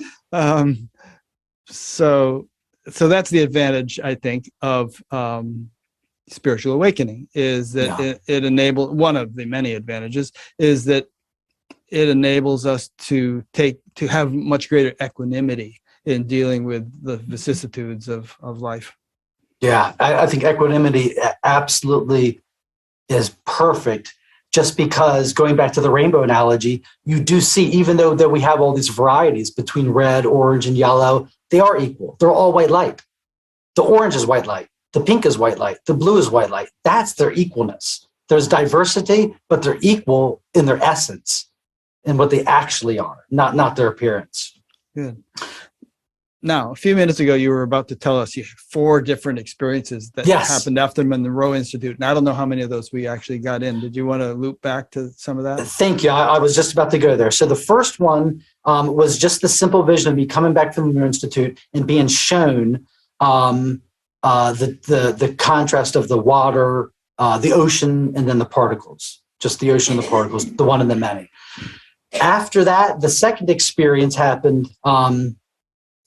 So that's the advantage, I think, of spiritual awakening is that it enables, one of the many advantages is that it enables us to have much greater equanimity in dealing with the vicissitudes of life. Yeah, I think equanimity absolutely is perfect, just because, going back to the rainbow analogy, you do see, even though that we have all these varieties between red, orange, and yellow, they are equal. They're all white light. The orange is white light. The pink is white light. The blue is white light. That's their equalness. There's diversity, but they're equal in their essence and what they actually are, not their appearance. Good. Now, a few minutes ago, you were about to tell us you had 4 different experiences that happened after the Monroe Institute. And I don't know how many of those we actually got in. Did you want to loop back to some of that? Thank you. I was just about to go there. So the first one was just the simple vision of me coming back from the Monroe Institute and being shown the contrast of the water, the ocean, and then the particles. Just the ocean and the particles, the one and the many. After that, the second experience happened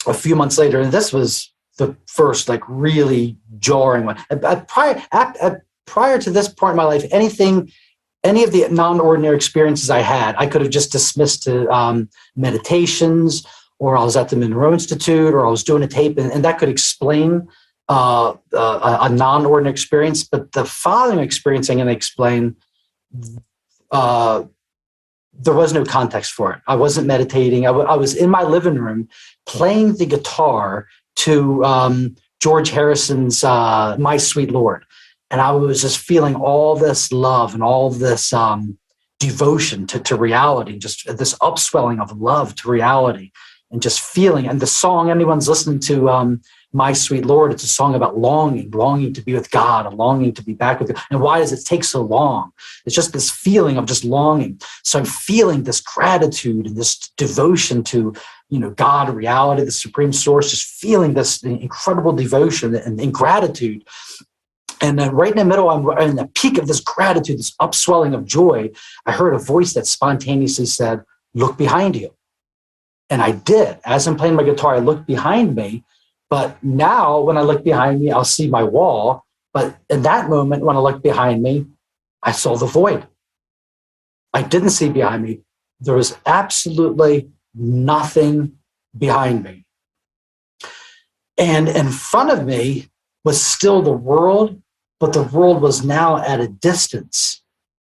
a few months later, and this was the first really jarring one. Prior to this point in my life, any of the non-ordinary experiences I had, I could have just dismissed to meditations, or I was at the Monroe Institute, or I was doing a tape, and that could explain a non-ordinary experience. But the following experience I'm going to explain, there was no context for it. I wasn't meditating. I was in my living room playing the guitar to George Harrison's My Sweet Lord. And I was just feeling all this love and all this devotion to reality, just this upswelling of love to reality, and just feeling. And the song, anyone's listening to My Sweet Lord, it's a song about longing to be with God, and longing to be back with God. And why does it take so long? It's just this feeling of just longing. So I'm feeling this gratitude and this devotion to, God, reality, the supreme source, just feeling this incredible devotion and gratitude. And then right in the middle, I'm in the peak of this gratitude, this upswelling of joy. I heard a voice that spontaneously said, "Look behind you." And I did. As I'm playing my guitar, I looked behind me. But now when I look behind me, I'll see my wall. But in that moment, when I looked behind me, I saw the void. I didn't see behind me. There was absolutely nothing behind me. And in front of me was still the world, but the world was now at a distance.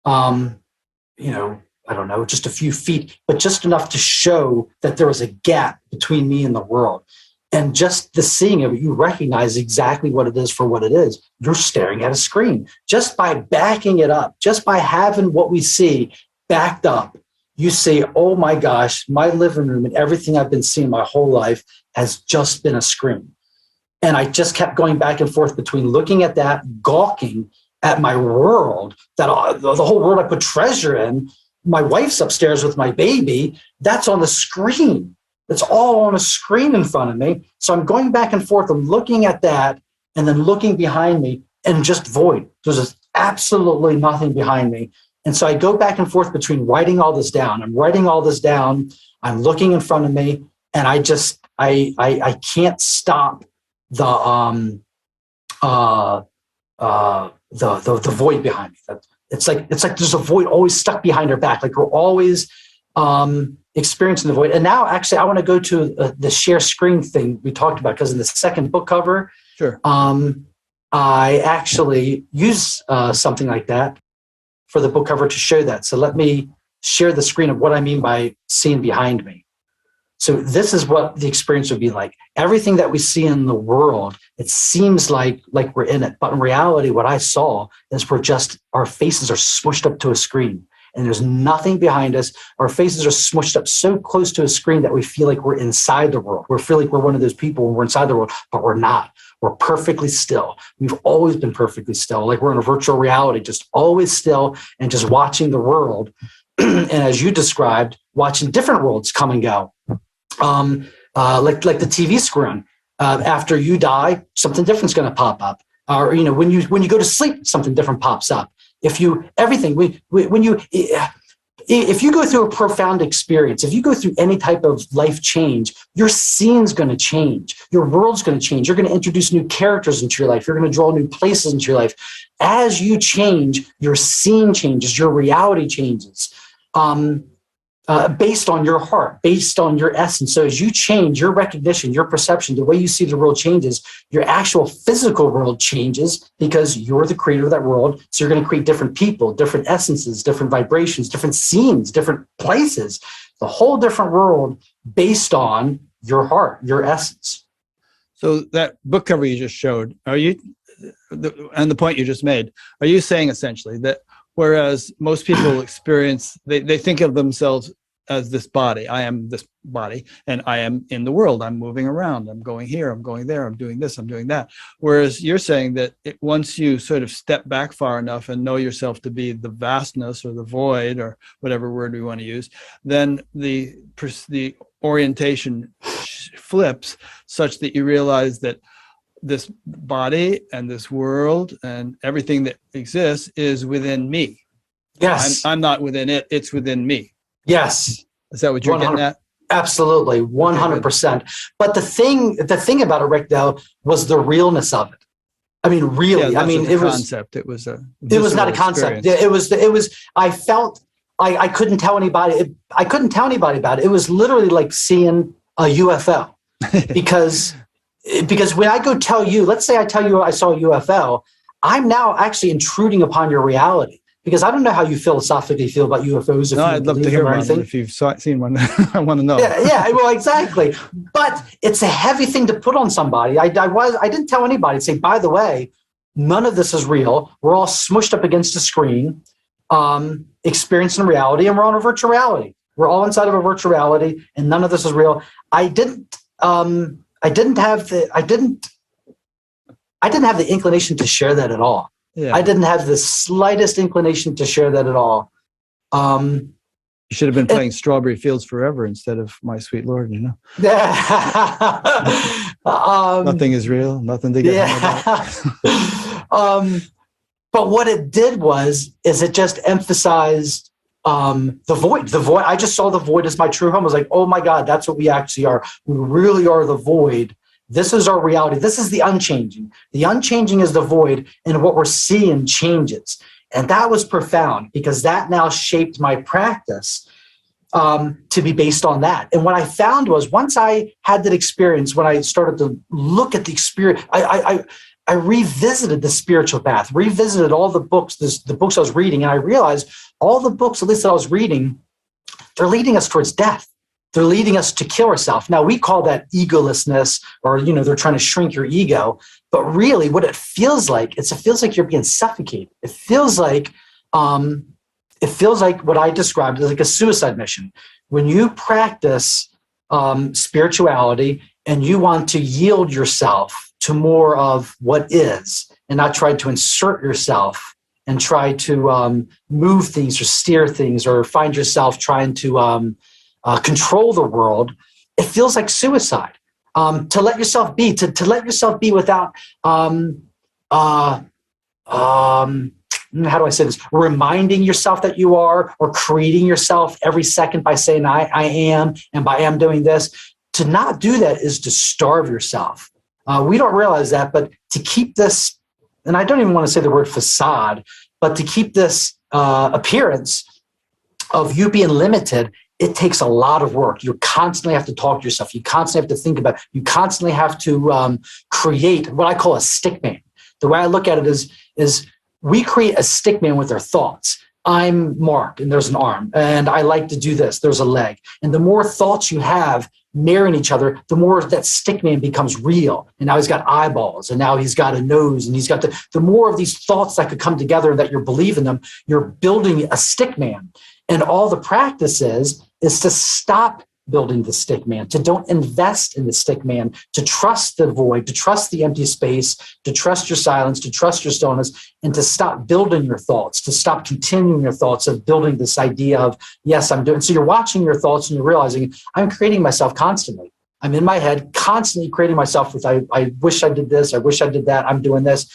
I don't know, just a few feet, but just enough to show that there was a gap between me and the world. And just the seeing of it, you recognize exactly what it is for what it is. You're staring at a screen. Just by backing it up, just by having what we see backed up, you say, oh my gosh, my living room and everything I've been seeing my whole life has just been a screen. And I just kept going back and forth between looking at that, gawking at my world, that the whole world I put treasure in. My wife's upstairs with my baby. That's on the screen. It's all on a screen in front of me. So I'm going back and forth. I'm looking at that and then looking behind me, and just void. There's just absolutely nothing behind me. And so I go back and forth between writing all this down. I'm writing all this down. I'm looking in front of me, and I can't stop the void behind me. It's like there's a void always stuck behind our back. Like we're always experiencing the void. And now, actually, I want to go to the share screen thing we talked about, because in the second book cover, sure, I actually use something like that for the book cover to show that. So let me share the screen of what I mean by seeing behind me. So this is what the experience would be like. Everything that we see in the world, it seems like we're in it. But in reality, what I saw is our faces are smushed up to a screen, and there's nothing behind us. Our faces are smushed up so close to a screen that we feel like we're inside the world. We feel like we're one of those people when we're inside the world, but we're not. We're perfectly still. We've always been perfectly still. Like we're in a virtual reality, just always still and just watching the world. And as you described, watching different worlds come and go. Like the TV screen. After you die, something different's going to pop up. Or when you go to sleep, something different pops up. When you if you go through a profound experience, if you go through any type of life change, your scene's going to change. Your world's going to change. You're going to introduce new characters into your life. You're going to draw new places into your life. As you change, your scene changes, your reality changes. Based on your heart, based on your essence. So as you change, your recognition, your perception, the way you see the world changes, your actual physical world changes because you're the creator of that world. So you're going to create different people, different essences, different vibrations, different scenes, different places, the whole different world based on your heart, your essence. So that book cover you just showed, and the point you just made, are you saying essentially that whereas most people experience, they think of themselves as this body. I am this body, and I am in the world. I'm moving around. I'm going here. I'm going there. I'm doing this. I'm doing that. Whereas you're saying that once you sort of step back far enough and know yourself to be the vastness or the void or whatever word we want to use, then the orientation flips such that you realize that this body and this world and everything that exists is within me. Yes. I'm not within it. It's within me. Yes. Is that what you're getting at? Absolutely. 100%. But the thing about it, Rick, though, was the realness of it. I mean, really, Yeah, I mean, it was not a concept. Yeah, it was, I felt I couldn't tell anybody. I couldn't tell anybody about it. It was literally like seeing a UFO because when I go tell you, let's say I tell you I saw a UFO, I'm now actually intruding upon your reality. Because I don't know how you philosophically feel about UFOs. No, I'd love to hear one. If you've seen one, I want to know. Yeah, well, exactly. But it's a heavy thing to put on somebody. I didn't tell anybody. Say, by the way, none of this is real. We're all smushed up against a screen, experiencing reality, and we're on a virtual reality. We're all inside of a virtual reality, and none of this is real. I didn't have the inclination to share that at all. Yeah. I didn't have the slightest inclination to share that at all. You should have been playing Strawberry Fields Forever instead of My Sweet Lord, you know? Nothing is real, nothing to get hung about. But what it did is it just emphasized the void. The void. I just saw the void as my true home. I was like, oh my God, that's what we actually are. We really are the void. This is our reality. This is the unchanging. The unchanging is the void, and what we're seeing changes. And that was profound because that now shaped my practice to be based on that. And what I found was once I had that experience, when I started to look at the experience, I revisited the spiritual path, revisited all the books, the books I was reading, and I realized all the books, at least that I was reading, they're leading us towards death. They're leading us to kill ourselves. Now, we call that egolessness, or, they're trying to shrink your ego. But really what it feels like, it feels like you're being suffocated. It feels like what I described as like a suicide mission. When you practice spirituality and you want to yield yourself to more of what is and not try to insert yourself and try to move things or steer things or find yourself trying to control the world, it feels like suicide. To let yourself be, to let yourself be without, how do I say this? Reminding yourself that you are, or creating yourself every second by saying I am, and by am doing this. To not do that is to starve yourself. We don't realize that, but to keep this, and I don't even want to say the word facade, but to keep this appearance of you being limited, it takes a lot of work. You constantly have to talk to yourself. You constantly have to think about it. You constantly have to create what I call a stick man. The way I look at it is we create a stick man with our thoughts. I'm Mark, and there's an arm, and I like to do this. There's a leg. And the more thoughts you have mirroring each other, the more that stick man becomes real. And now he's got eyeballs, and now he's got a nose, and he's got the more of these thoughts that could come together that you're believing them, you're building a stick man. And all the practice is to stop building the stick man, to don't invest in the stick man, to trust the void, to trust the empty space, to trust your silence, to trust your stillness, and to stop building your thoughts, to stop continuing your thoughts of building this idea of, yes, I'm doing. So you're watching your thoughts and you're realizing I'm creating myself constantly. I'm in my head, constantly creating myself with, I wish I did this. I wish I did that. I'm doing this.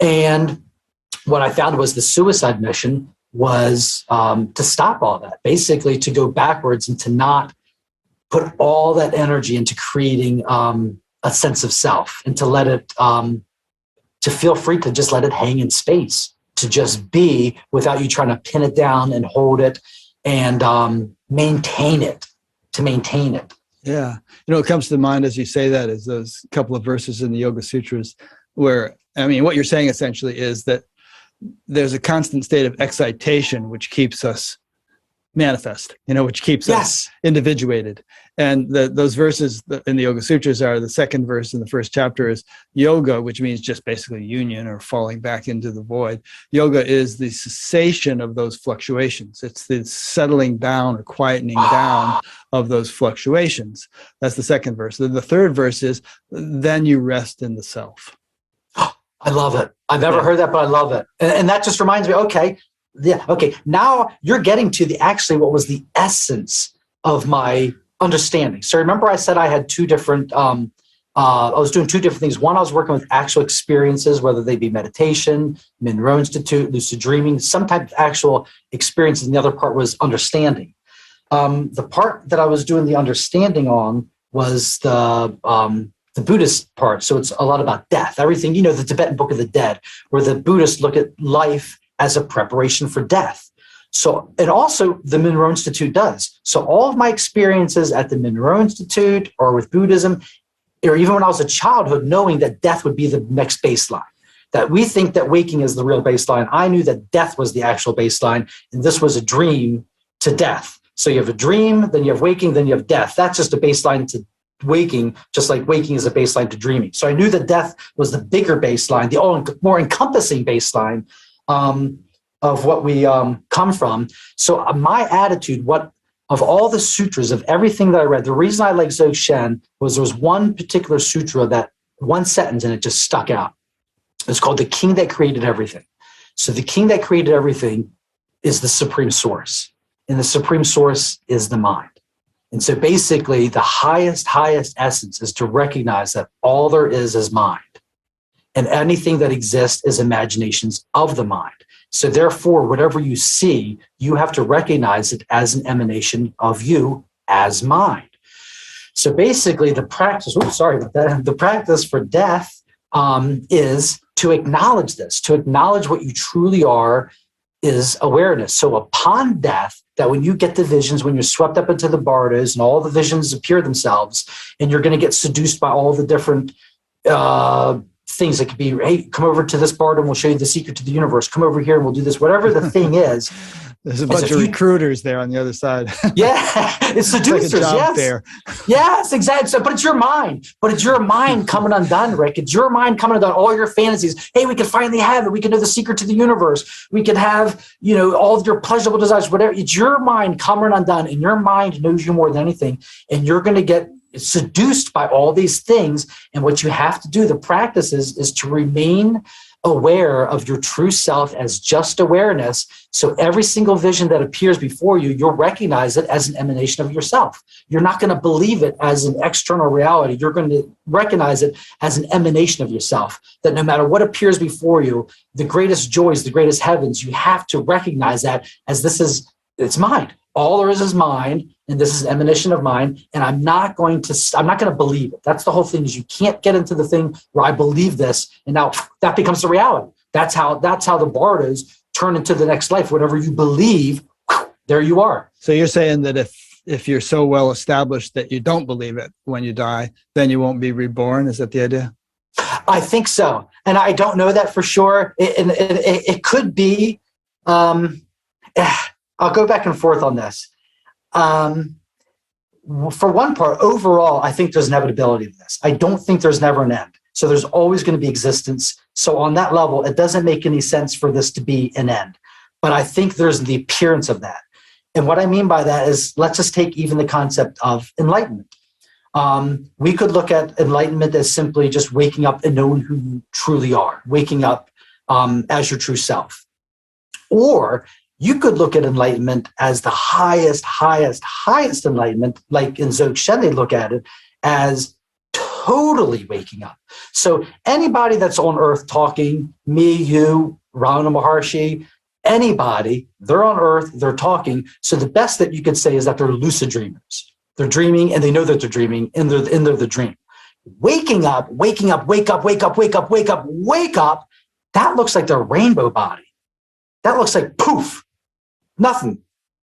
And what I found was the suicide mission was to stop all that, basically to go backwards and to not put all that energy into creating a sense of self, and to let it, to feel free to just let it hang in space, to just be without you trying to pin it down and hold it and maintain it, to maintain it. Yeah. What comes to mind as you say that is those couple of verses in the Yoga Sutras where, I mean, what you're saying essentially is that there's a constant state of excitation which keeps us manifest, which keeps us individuated. And those verses in the Yoga Sutras are, the second verse in the first chapter is yoga, which means just basically union or falling back into the void. Yoga is the cessation of those fluctuations. It's the settling down or quietening down of those fluctuations. That's the second verse. Then the third verse is, then you rest in the self. I love it. I've never heard that, but I love it. And that just reminds me, okay, now you're getting to what was the essence of my understanding. So remember I said I had two different, I was doing two different things. One, I was working with actual experiences, whether they be meditation, Monroe Institute, lucid dreaming, some type of actual experiences. And the other part was understanding. The part that I was doing the understanding on was the Buddhist part. So it's a lot about death, everything, the Tibetan Book of the Dead, where the Buddhists look at life as a preparation for death. So, and also the Monroe Institute does. So all of my experiences at the Monroe Institute or with Buddhism, or even when I was a childhood, knowing that death would be the next baseline, that we think that waking is the real baseline. I knew that death was the actual baseline, and this was a dream to death. So you have a dream, then you have waking, then you have death. That's just a baseline to waking, just like waking is a baseline to dreaming. So I knew that death was the bigger baseline, the more encompassing baseline of what we come from. So my attitude, of all the sutras, of everything that I read, the reason I like Dzogchen was there was one particular sutra, that one sentence, and it just stuck out. It's called The King That Created Everything. So the king that created everything is the supreme source, and the supreme source is the mind. And so basically the highest essence is to recognize that all there is mind. And anything that exists is imaginations of the mind. So therefore, whatever you see, you have to recognize it as an emanation of you as mind. So basically the practice, the practice for death is to acknowledge this, to acknowledge what you truly are is awareness. So upon death, that when you get the visions, when you're swept up into the bardas and all the visions appear themselves, and you're going to get seduced by all the different things that could be, hey, come over to this barda and we'll show you the secret to the universe. Come over here and we'll do this. Whatever the thing is. There's a bunch of recruiters there on the other side. Yeah, it's seducers. Like a job yes, fair. Yes, exactly. So, but it's your mind. But it's your mind coming undone, Rick. It's your mind coming undone. All your fantasies. Hey, we can finally have it. We can know the secret to the universe. We can have, all of your pleasurable desires. Whatever. It's your mind coming undone, and your mind knows you more than anything. And you're going to get seduced by all these things. And what you have to do, the practice is to remain aware of your true self as just awareness. So every single vision that appears before you, you'll recognize it as an emanation of yourself. You're not going to believe it as an external reality. You're going to recognize it as an emanation of yourself, that no matter what appears before you, the greatest joys, the greatest heavens, you have to recognize that as it's mind. All there is mind, and this is an emanation of mind, and I'm not going to believe it. That's the whole thing, is you can't get into the thing where I believe this, and now that becomes the reality. That's how the bardas turn into the next life. Whatever you believe, there you are. So you're saying that if you're so well established that you don't believe it when you die, then you won't be reborn? Is that the idea? I think so. And I don't know that for sure. It could be. I'll go back and forth on this. For one part, overall, I think there's inevitability of this. I don't think there's never an end. So there's always going to be existence. So on that level, it doesn't make any sense for this to be an end. But I think there's the appearance of that. And what I mean by that is, let's just take even the concept of enlightenment. We could look at enlightenment as simply just waking up and knowing who you truly are, waking up as your true self. Or you could look at enlightenment as the highest enlightenment, like in Dzogchen, they look at it as totally waking up. So anybody that's on earth talking, me, you, Ramana Maharshi, anybody, they're on earth, they're talking. So the best that you could say is that they're lucid dreamers. They're dreaming and they know that they're dreaming and they're the dream. Waking up, wake up, wake up, wake up, wake up. That looks like their rainbow body. That looks like poof, nothing.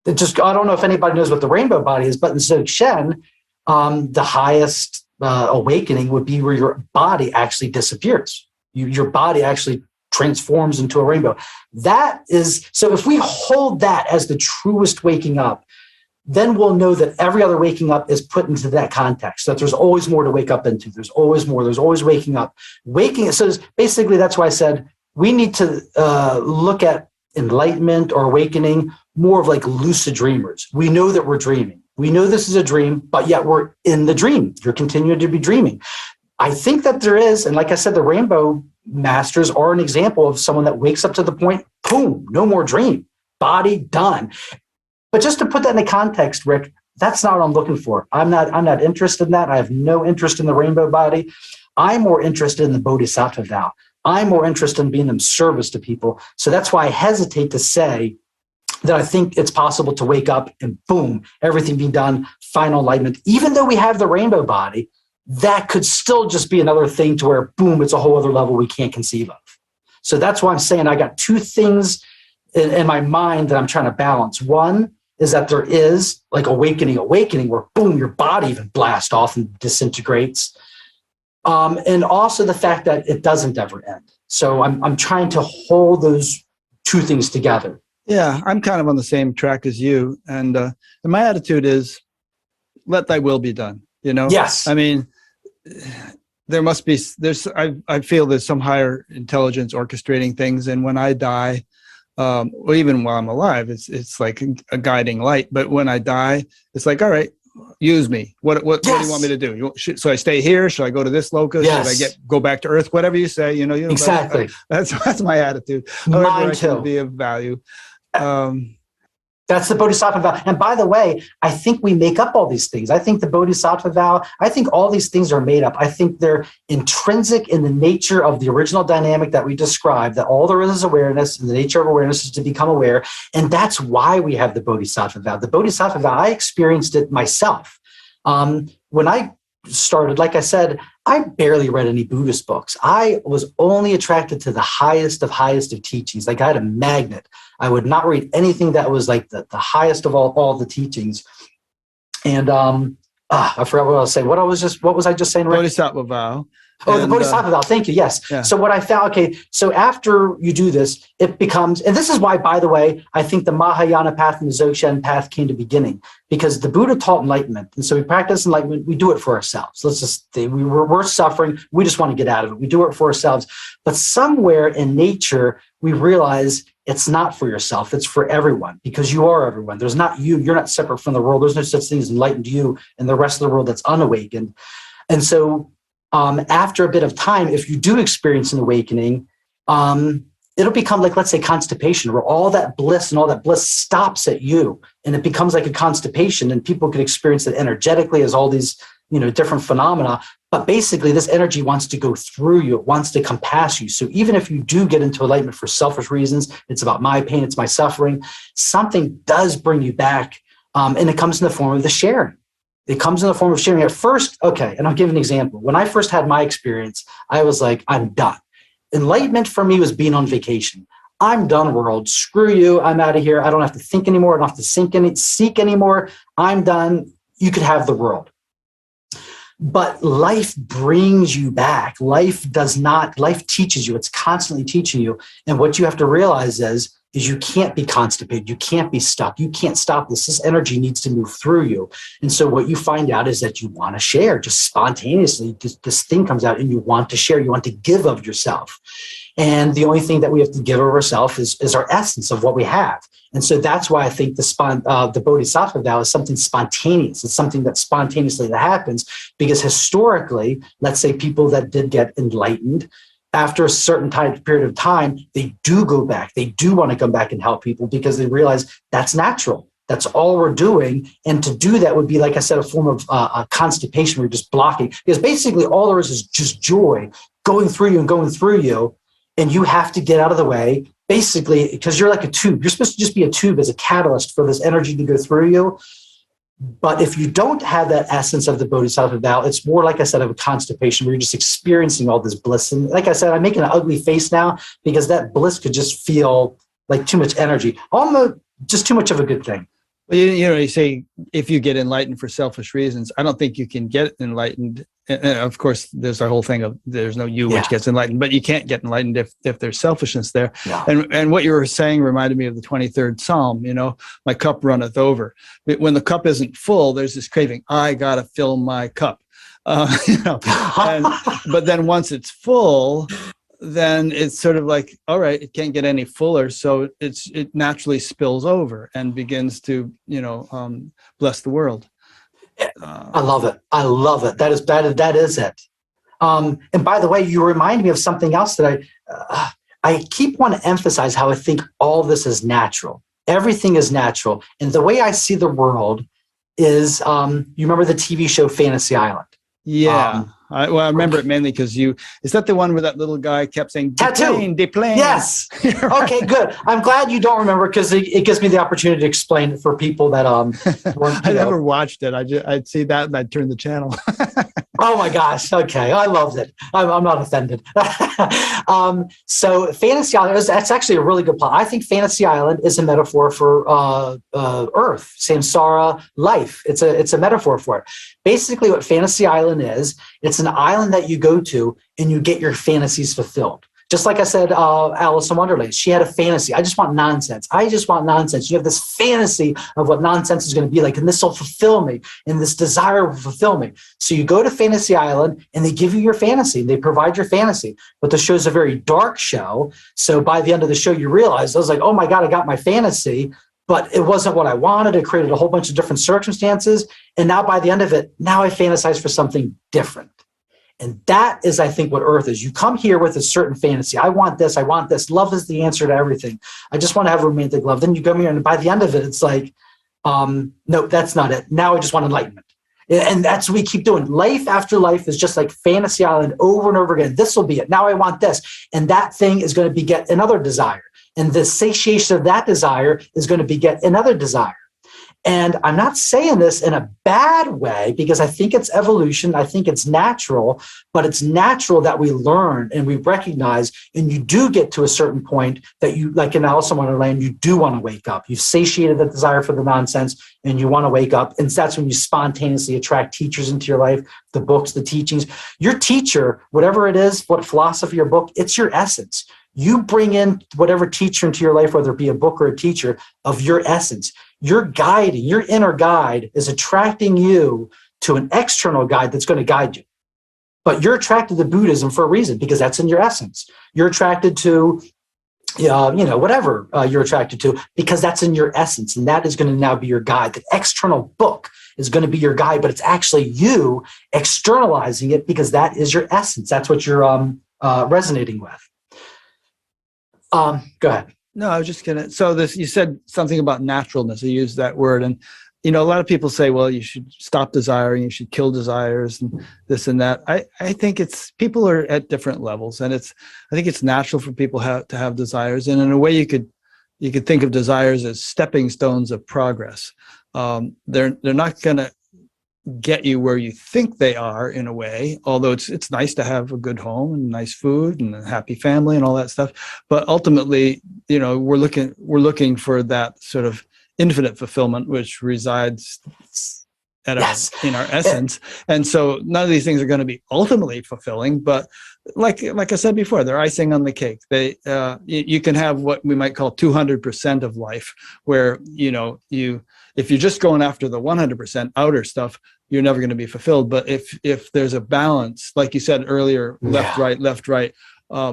It just, I don't know if anybody knows what the rainbow body is, but in Dzogchen, the highest awakening would be where your body actually disappears. Your body actually transforms into a rainbow. That is, so if we hold that as the truest waking up, then we'll know that every other waking up is put into that context, that there's always more to wake up into. There's always more. There's always waking up. So basically, that's why I said we need to look at enlightenment or awakening more of like lucid dreamers. We know that we're dreaming. We know this is a dream, but yet we're in the dream. You're continuing to be dreaming. I think that there is, and like I said, the rainbow masters are an example of someone that wakes up to the point, boom, no more dream, body done. But just to put that in the context, Rick, that's not what I'm looking for. I'm not interested in that. I have no interest in the rainbow body. I'm more interested in the bodhisattva vow. I'm more interested in being of service to people. So that's why I hesitate to say that I think it's possible to wake up and boom, everything be done, final enlightenment. Even though we have the rainbow body, that could still just be another thing to where boom, it's a whole other level we can't conceive of. So that's why I'm saying I got two things in my mind that I'm trying to balance. One is that there is like awakening where boom, your body even blasts off and disintegrates. And also the fact that it doesn't ever end. So I'm trying to hold those two things together. Yeah, I'm kind of on the same track as you. And my attitude is, let thy will be done. You know? Yes. I mean, I feel there's some higher intelligence orchestrating things. And when I die, or even while I'm alive, it's like a guiding light. But when I die, it's like, all right, use me. What do you want me to do? So I stay here? Should I go to this locus? Yes. Should I go back to Earth? Whatever you say, Exactly. That's my attitude. Mine However, I too. can be of value. That's the Bodhisattva vow. And by the way, I think we make up all these things. I think the Bodhisattva vow, I think all these things are made up. I think they're intrinsic in the nature of the original dynamic that we described, that all there is awareness, and the nature of awareness is to become aware. And that's why we have the Bodhisattva vow. The Bodhisattva vow, I experienced it myself. When I started, like I said, I barely read any Buddhist books. I was only attracted to the highest of teachings. Like I had a magnet. I would not read anything that was like the highest of all the teachings. And I forgot what I was saying. What was I just saying? Rick? Bodhisattva vow. Oh, the Bodhisattva vow. Thank you. Yes. Yeah. So what I found, okay, so after you do this, it becomes, and this is why, by the way, I think the Mahayana path and the Dzogchen path came to beginning, because the Buddha taught enlightenment. And so we practice enlightenment. We do it for ourselves. Let's just say we're suffering. We just want to get out of it. We do it for ourselves. But somewhere in nature, we realize it's not for yourself. It's for everyone, because you are everyone. There's not you. You're not separate from the world. There's no such thing as enlightened you and the rest of the world that's unawakened. And so after a bit of time, if you do experience an awakening, it'll become like, let's say, constipation, where all that bliss and all that bliss stops at you, and it becomes like a constipation, and people can experience it energetically as all these, different phenomena. But basically, this energy wants to go through you. It wants to come past you. So even if you do get into enlightenment for selfish reasons, it's about my pain, it's my suffering, something does bring you back, and it comes in the form of the sharing. It comes in the form of sharing. At first, okay, and I'll give an example. When I first had my experience, I was like, I'm done. Enlightenment for me was being on vacation. I'm done, world. Screw you. I'm out of here. I don't have to think anymore. I don't have to seek anymore. I'm done. You could have the world. But life brings you back. Life teaches you. It's constantly teaching you. And what you have to realize is you can't be constipated. You can't be stuck. You can't stop this. This energy needs to move through you. And so what you find out is that you want to share just spontaneously. This thing comes out and you want to share. You want to give of yourself. And the only thing that we have to give of ourselves is our essence of what we have. And so that's why I think the Bodhisattva vow is something spontaneous. It's something that spontaneously that happens, because historically, let's say people that did get enlightened, after a certain period of time, they do go back. They do want to come back and help people, because they realize that's natural. That's all we're doing. And to do that would be, like I said, a form of a constipation where you're just blocking. Because basically all there is just joy going through you and going through you. And you have to get out of the way basically, because you're like a tube, you're supposed to just be a tube as a catalyst for this energy to go through you. But if you don't have that essence of the Bodhisattva Tao, it's more, like I said, of a constipation where you're just experiencing all this bliss. And like I said, I'm making an ugly face now because that bliss could just feel like too much energy, almost just too much of a good thing. Well, you say if you get enlightened for selfish reasons, I don't think you can get enlightened. And of course, there's a whole thing of there's no you which gets enlightened, but you can't get enlightened if there's selfishness there. Yeah. And what you were saying reminded me of the 23rd Psalm. My cup runneth over. When the cup isn't full, there's this craving. I gotta fill my cup. But then once it's full, then it's sort of like, all right, it can't get any fuller, so it naturally spills over and begins to bless the world. I love it. I love it. That is it. And by the way, you remind me of something else that I keep wanting to emphasize, how I think all this is natural. Everything is natural, and the way I see the world is, you remember the TV show Fantasy Island? Yeah. I remember it mainly because is that the one where that little guy kept saying, tattoo, deplane? Yes. Right. Okay, good. I'm glad you don't remember, because it gives me the opportunity to explain it for people that weren't. I never watched it. I'd see that and I'd turn the channel. Oh my gosh. Okay. I loved it. I'm not offended. So Fantasy Island, that's actually a really good plot. I think Fantasy Island is a metaphor for Earth, samsara, life. It's a metaphor for it. Basically what Fantasy Island is, it's an island that you go to and you get your fantasies fulfilled. Just like I said, Alice in Wonderland, she had a fantasy. I just want nonsense. I just want nonsense. You have this fantasy of what nonsense is going to be like, and this will fulfill me, and this desire will fulfill me. So you go to Fantasy Island, and they give you your fantasy. They provide your fantasy. But the show's a very dark show. So by the end of the show, you realize, I was like, oh my God, I got my fantasy, but it wasn't what I wanted. It created a whole bunch of different circumstances. And now by the end of it, now I fantasize for something different. And that is, I think, what Earth is. You come here with a certain fantasy. I want this. I want this. Love is the answer to everything. I just want to have romantic love. Then you come here, and by the end of it, it's like, no, that's not it. Now I just want enlightenment. And that's what we keep doing. Life after life is just like Fantasy Island over and over again. This will be it. Now I want this. And that thing is going to beget another desire. And the satiation of that desire is going to beget another desire. And I'm not saying this in a bad way, because I think it's evolution. I think it's natural, but it's natural that we learn and we recognize, and you do get to a certain point that you, like in Alice in Wonderland, you do want to wake up. You've satiated the desire for the nonsense and you want to wake up. And that's when you spontaneously attract teachers into your life, the books, the teachings. Your teacher, whatever it is, what philosophy or book, it's your essence. You bring in whatever teacher into your life, whether it be a book or a teacher, of your essence. You're guiding, your inner guide is attracting you to an external guide that's going to guide you. But you're attracted to Buddhism for a reason, because that's in your essence. You're attracted to, whatever you're attracted to, because that's in your essence. And that is going to now be your guide. The external book is going to be your guide, but it's actually you externalizing it, because that is your essence. That's what you're resonating with. Go ahead. No, I was just gonna. So you said something about naturalness. You used that word, and a lot of people say, well, you should stop desiring, you should kill desires, and this and that. I think people are at different levels, and I think it's natural for people to have desires, and in a way, you could think of desires as stepping stones of progress. They're not gonna get you where you think they are, in a way, although it's nice to have a good home and nice food and a happy family and all that stuff, but ultimately we're looking for that sort of infinite fulfillment which resides in our essence. And so none of these things are going to be ultimately fulfilling, but like I said before, they're icing on the cake. You can have what we might call 200% of life, where if you're just going after the 100% outer stuff, you're never going to be fulfilled. But if there's a balance, like you said earlier, left, right,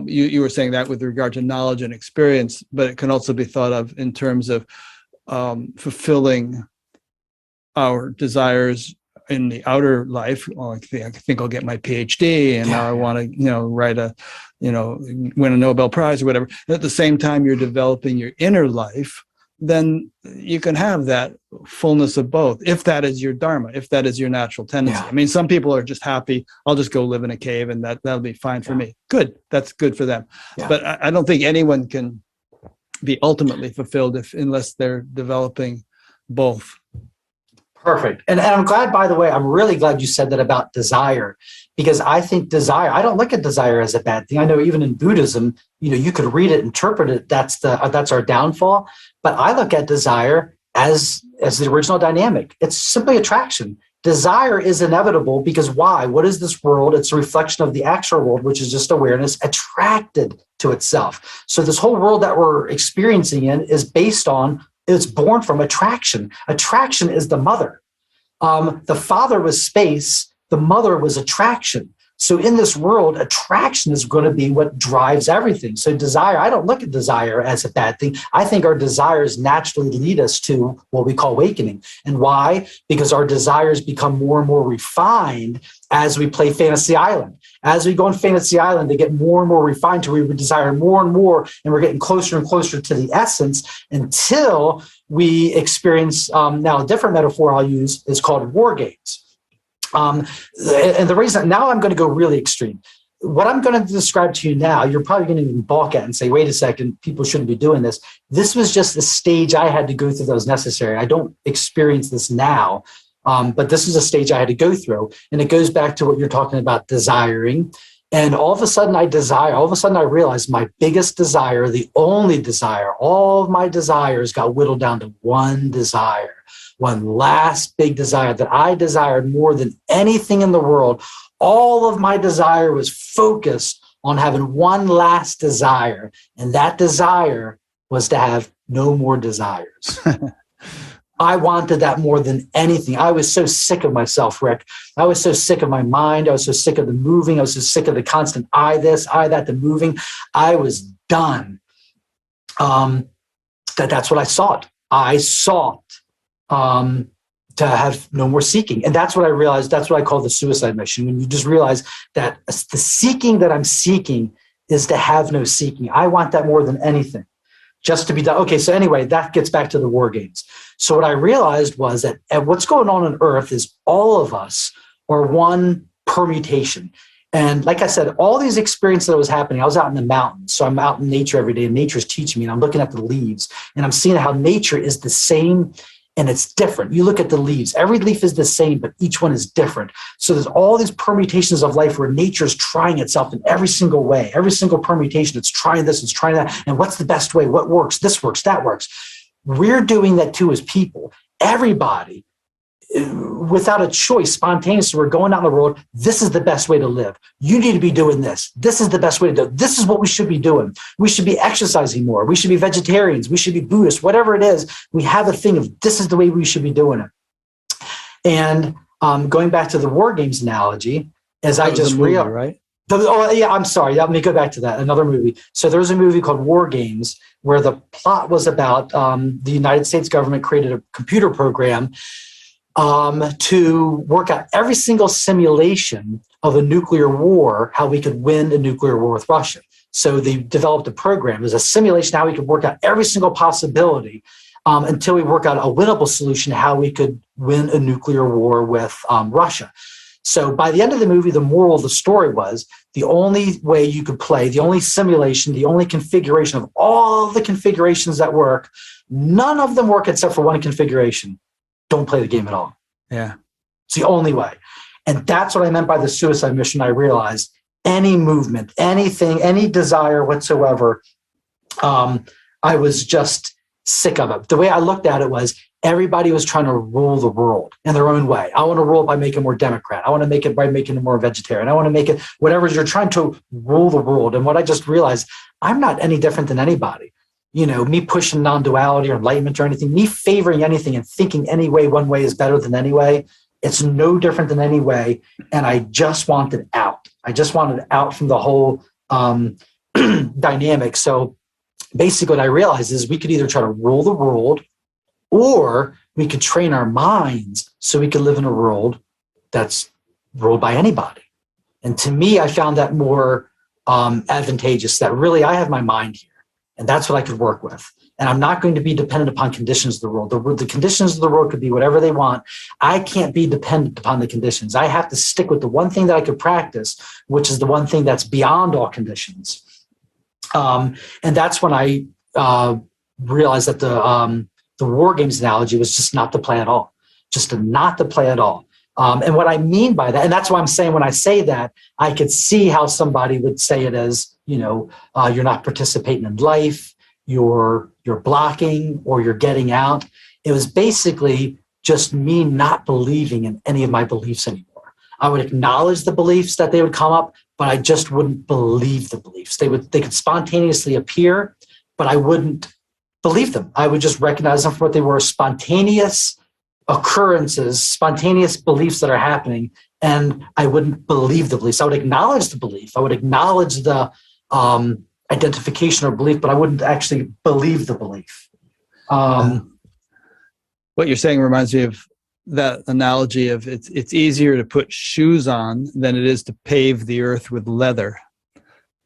you were saying that with regard to knowledge and experience, but it can also be thought of in terms of fulfilling our desires in the outer life. Well, I think I'll get my PhD, and now I want to, write win a Nobel Prize or whatever. And at the same time, you're developing your inner life. Then you can have that fullness of both, if that is your dharma, if that is your natural tendency. I mean, some people are just happy, I'll just go live in a cave and that'll be fine for me. Good, that's good for them. But I don't think anyone can be ultimately fulfilled unless they're developing both. Perfect. And I'm glad, by the way, I'm really glad you said that about desire, because I think desire, I don't look at desire as a bad thing. I know even in Buddhism, you could read it, interpret it. That's our downfall. But I look at desire as the original dynamic. It's simply attraction. Desire is inevitable because why? What is this world? It's a reflection of the actual world, which is just awareness attracted to itself. So this whole world that we're experiencing in is it's born from attraction. Attraction is the mother. The father was space. The mother was attraction. So in this world, attraction is going to be what drives everything. So desire, I don't look at desire as a bad thing. I think our desires naturally lead us to what we call awakening. And why? Because our desires become more and more refined as we play Fantasy Island. As we go on Fantasy Island, they get more and more refined to where we desire more and more, and we're getting closer and closer to the essence until we experience, now a different metaphor I'll use is called war games. And the reason, now I'm going to go really extreme. What I'm going to describe to you now, you're probably going to balk at and say, wait a second, people shouldn't be doing this. This was just the stage I had to go through that was necessary. I don't experience this now, but this is a stage I had to go through. And it goes back to what you're talking about, desiring. And all of a sudden I realized my biggest desire, the only desire, all of my desires got whittled down to one desire. One last big desire that I desired more than anything in the world. All of my desire was focused on having one last desire. And that desire was to have no more desires. I wanted that more than anything. I was so sick of myself, Rick. I was so sick of my mind. I was so sick of the moving. I was so sick of the constant I this, I that, the moving. I was done. That's what I sought. I sought to have no more seeking. And that's what I realized. That's what I call the suicide mission. When you just realize that the seeking that I'm seeking is to have no seeking. I want that more than anything, just to be done. Okay, so anyway, that gets back to the war games. So what I realized was that what's going on earth is all of us are one permutation. And like I said, all these experiences that was happening, I was out in the mountains. So I'm out in nature every day, and nature's teaching me, and I'm looking at the leaves, and I'm seeing how nature is the same and it's different. You look at the leaves, every leaf is the same, but each one is different. So there's all these permutations of life where nature's trying itself in every single way, every single permutation. It's trying this, it's trying that. And what's the best way? What works? This works, that works. We're doing that too as people. Everybody, without a choice, spontaneously, we're going out in the world. This is the best way to live. You need to be doing this. This is the best way to do it. This is what we should be doing. We should be exercising more. We should be vegetarians. We should be Buddhists, whatever it is. We have a thing of this is the way we should be doing it. And going back to the war games analogy, as I just realized, right? I'm sorry. Let me go back to that. Another movie. So there was a movie called War Games where the plot was about the United States government created a computer program to work out every single simulation of a nuclear war, how we could win a nuclear war with Russia. So they developed a program. It was a simulation how we could work out every single possibility until we work out a winnable solution, how we could win a nuclear war with Russia. So by the end of the movie, the moral of the story was the only way you could play, the only simulation, the only configuration of all the configurations that work, none of them work except for one configuration. Don't play the game at all. Yeah. It's the only way. And that's what I meant by the suicide mission. I realized any movement, anything, any desire whatsoever, I was just sick of it. The way I looked at it was everybody was trying to rule the world in their own way. I want to rule it by making it more Democrat. I want to make it by making it more vegetarian. I want to make it whatever you're trying to rule the world. And what I just realized, I'm not any different than anybody. Me pushing non-duality or enlightenment or anything, me favoring anything and thinking any way, one way is better than any way. It's no different than any way. And I just wanted out. I just wanted out from the whole dynamic. So basically what I realized is we could either try to rule the world or we could train our minds so we could live in a world that's ruled by anybody. And to me, I found that more advantageous, that really I have my mind here. And that's what I could work with. And I'm not going to be dependent upon conditions of the world. The conditions of the world could be whatever they want. I can't be dependent upon the conditions. I have to stick with the one thing that I could practice, which is the one thing that's beyond all conditions. And that's when I realized that the War Games analogy was just not the play at all, just not the play at all. And what I mean by that, and that's why I'm saying when I say that, I could see how somebody would say it as, you're not participating in life, you're blocking, or you're getting out. It was basically just me not believing in any of my beliefs anymore. I would acknowledge the beliefs that they would come up, but I just wouldn't believe the beliefs. They could spontaneously appear, but I wouldn't believe them. I would just recognize them for what they were: spontaneous occurrences, spontaneous beliefs that are happening, and I wouldn't believe the beliefs. I would acknowledge the belief. I would acknowledge the identification or belief, but I wouldn't actually believe the belief. What you're saying reminds me of that analogy of it's easier to put shoes on than it is to pave the earth with leather.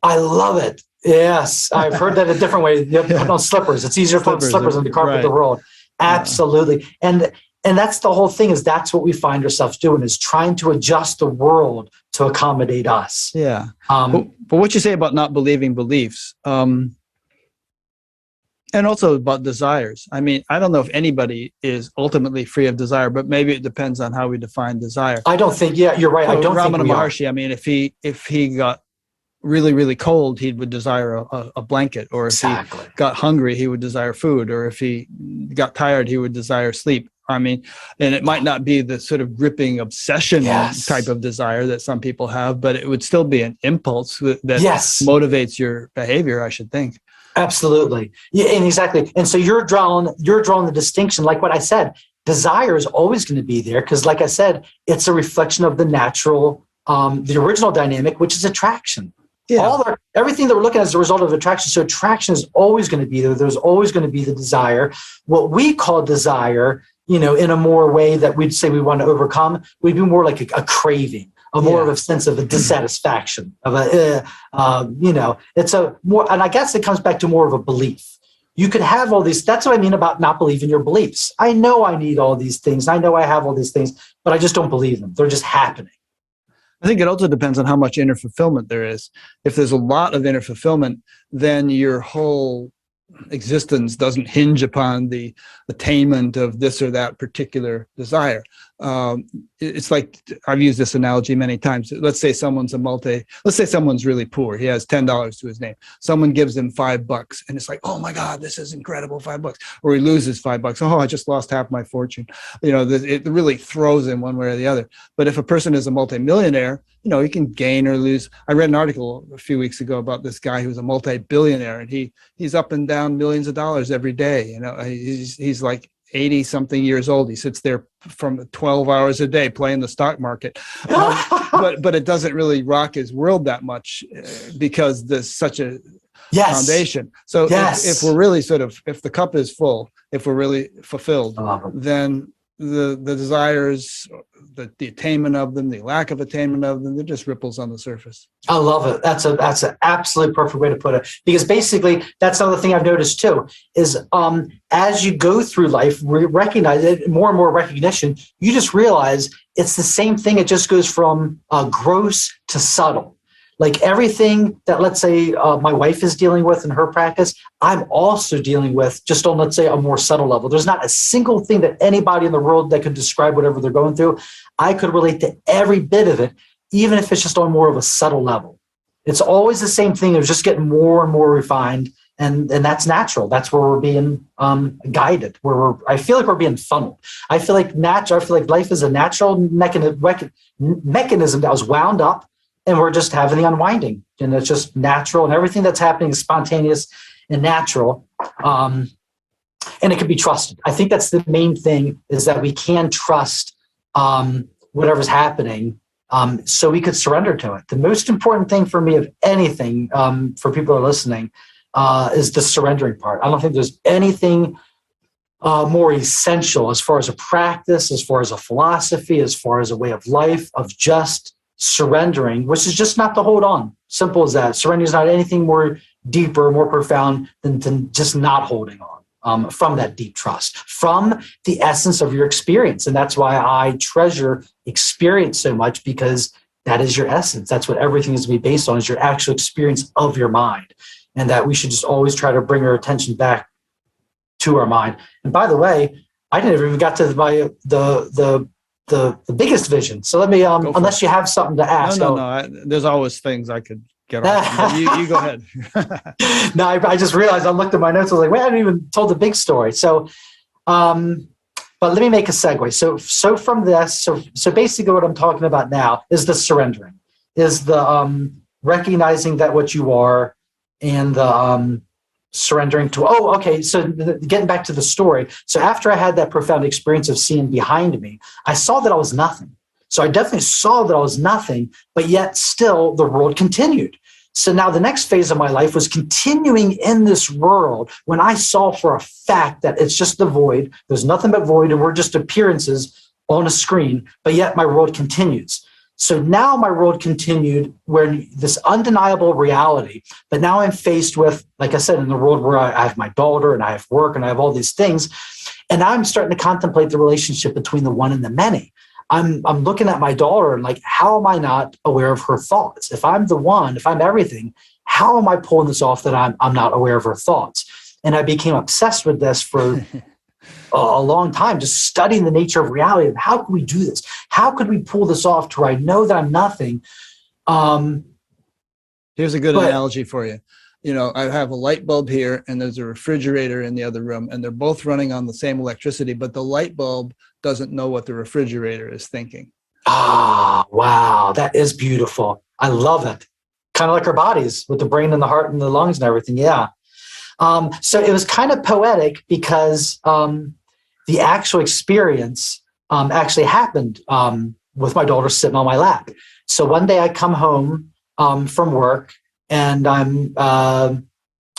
I love it. Yes, I've heard that a different way. You put on slippers. It's easier to put on slippers than to carpet the road. Absolutely. And that's the whole thing, is that's what we find ourselves doing, is trying to adjust the world to accommodate us. Yeah. But what you say about not believing beliefs, and also about desires. I mean, I don't know if anybody is ultimately free of desire, but maybe it depends on how we define desire. I don't think, you're right. I don't think Ramana Maharshi, I mean, if he got really, really cold, he would desire a blanket, or if he got hungry, he would desire food, or if he got tired, he would desire sleep. I mean, and it might not be the sort of gripping obsession type of desire that some people have, but it would still be an impulse that motivates your behavior, I should think. Absolutely. Yeah, and exactly. And so you're drawing the distinction, like what I said. Desire is always going to be there because, like I said, it's a reflection of the natural, the original dynamic, which is attraction. Yeah. Everything that we're looking at is a result of attraction. So attraction is always going to be there. There's always going to be the desire. What we call desire, in a more way that we'd say we want to overcome, would be more like a craving, more of a sense of a dissatisfaction, of it's a more, and I guess it comes back to more of a belief. You could have all these, that's what I mean about not believing your beliefs. I know I need all these things. I know I have all these things, but I just don't believe them. They're just happening. I think it also depends on how much inner fulfillment there is. If there's a lot of inner fulfillment, then your whole existence doesn't hinge upon the attainment of this or that particular desire. It's like, I've used this analogy many times. Let's say someone's really poor. He has $10 to his name. Someone gives him $5 and it's like, oh my God, this is incredible, $5. Or he loses $5. Oh, I just lost half my fortune. It really throws him one way or the other. But if a person is a multimillionaire, he can gain or lose. I read an article a few weeks ago about this guy who's a multi-billionaire, and he's up and down millions of dollars every day. He's like 80 something years old. He sits there from 12 hours a day playing the stock market. But it doesn't really rock his world that much because there's such a foundation. So if we're really if the cup is full, if we're really fulfilled, then the desires, the attainment of them, the lack of attainment of them, they're just ripples on the surface. I love it. That's an absolutely perfect way to put it. Because basically, that's another thing I've noticed too, is as you go through life, recognize it, more and more recognition, you just realize it's the same thing. It just goes from gross to subtle. Like everything that, let's say, my wife is dealing with in her practice, I'm also dealing with just on, let's say, a more subtle level. There's not a single thing that anybody in the world that could describe whatever they're going through. I could relate to every bit of it, even if it's just on more of a subtle level. It's always the same thing. It's just getting more and more refined. And that's natural. That's where we're being guided, I feel like we're being funneled. I feel like life is a natural mechanism that was wound up, and we're just having the unwinding, and it's just natural, and everything that's happening is spontaneous and natural. And it can be trusted. I think that's the main thing, is that we can trust whatever's happening, so we could surrender to it. The most important thing for me of anything, for people who are listening, is the surrendering part. I don't think there's anything more essential as far as a practice, as far as a philosophy, as far as a way of life, of just surrendering, which is just not to hold on. Simple as that. Surrendering is not anything more deeper, more profound than just not holding on from that deep trust, from the essence of your experience. And that's why I treasure experience so much, because that is your essence. That's what everything is to be based on, is your actual experience of your mind. and that we should just always try to bring our attention back to our mind. And by the way, I never even got to the biggest vision. So let me, unless you have something to ask. No. There's always things I could get off. You go ahead. No, I just realized I looked at my notes. I was like, wait, I haven't even told the big story. So, but let me make a segue. So from this, so basically what I'm talking about now is the surrendering, is the recognizing that what you are, and the surrendering to, so getting back to the story. So after I had that profound experience of seeing behind me, I saw that I was nothing. So I definitely saw that I was nothing, but yet still the world continued. So now the next phase of my life was continuing in this world when I saw for a fact that it's just the void. There's nothing but void, and we're just appearances on a screen, but yet my world continues. So now my world continued where this undeniable reality, but now I'm faced with, like I said, in the world where I have my daughter and I have work and I have all these things, and I'm starting to contemplate the relationship between the one and the many. I'm looking at my daughter and like, how am I not aware of her thoughts? If I'm the one, if I'm everything, how am I pulling this off that I'm not aware of her thoughts? And I became obsessed with this for a long time, just studying the nature of reality of how could we do this? How could we pull this off to where I know that I'm nothing? Here's a good analogy for you. You know, I have a light bulb here and there's a refrigerator in the other room, and they're both running on the same electricity, but the light bulb doesn't know what the refrigerator is thinking. Ah, wow. That is beautiful. I love it. Kind of like our bodies with the brain and the heart and the lungs and everything. Yeah. So it was kind of poetic because the actual experience actually happened with my daughter sitting on my lap. So one day I come home from work, and I'm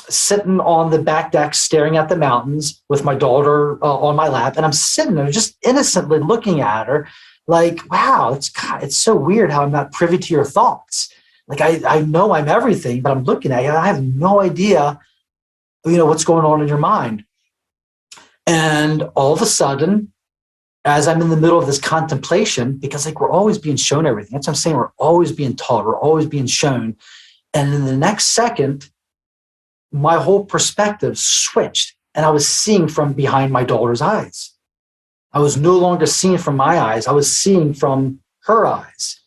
sitting on the back deck staring at the mountains with my daughter on my lap, and I'm sitting there just innocently looking at her like, wow, it's so weird how I'm not privy to your thoughts. Like I know I'm everything, but I'm looking at you and I have no idea, what's going on in your mind. And all of a sudden, as I'm in the middle of this contemplation, because like we're always being shown everything. That's what I'm saying. We're always being taught. We're always being shown. And in the next second, my whole perspective switched, and I was seeing from behind my daughter's eyes. I was no longer seeing from my eyes. I was seeing from her eyes.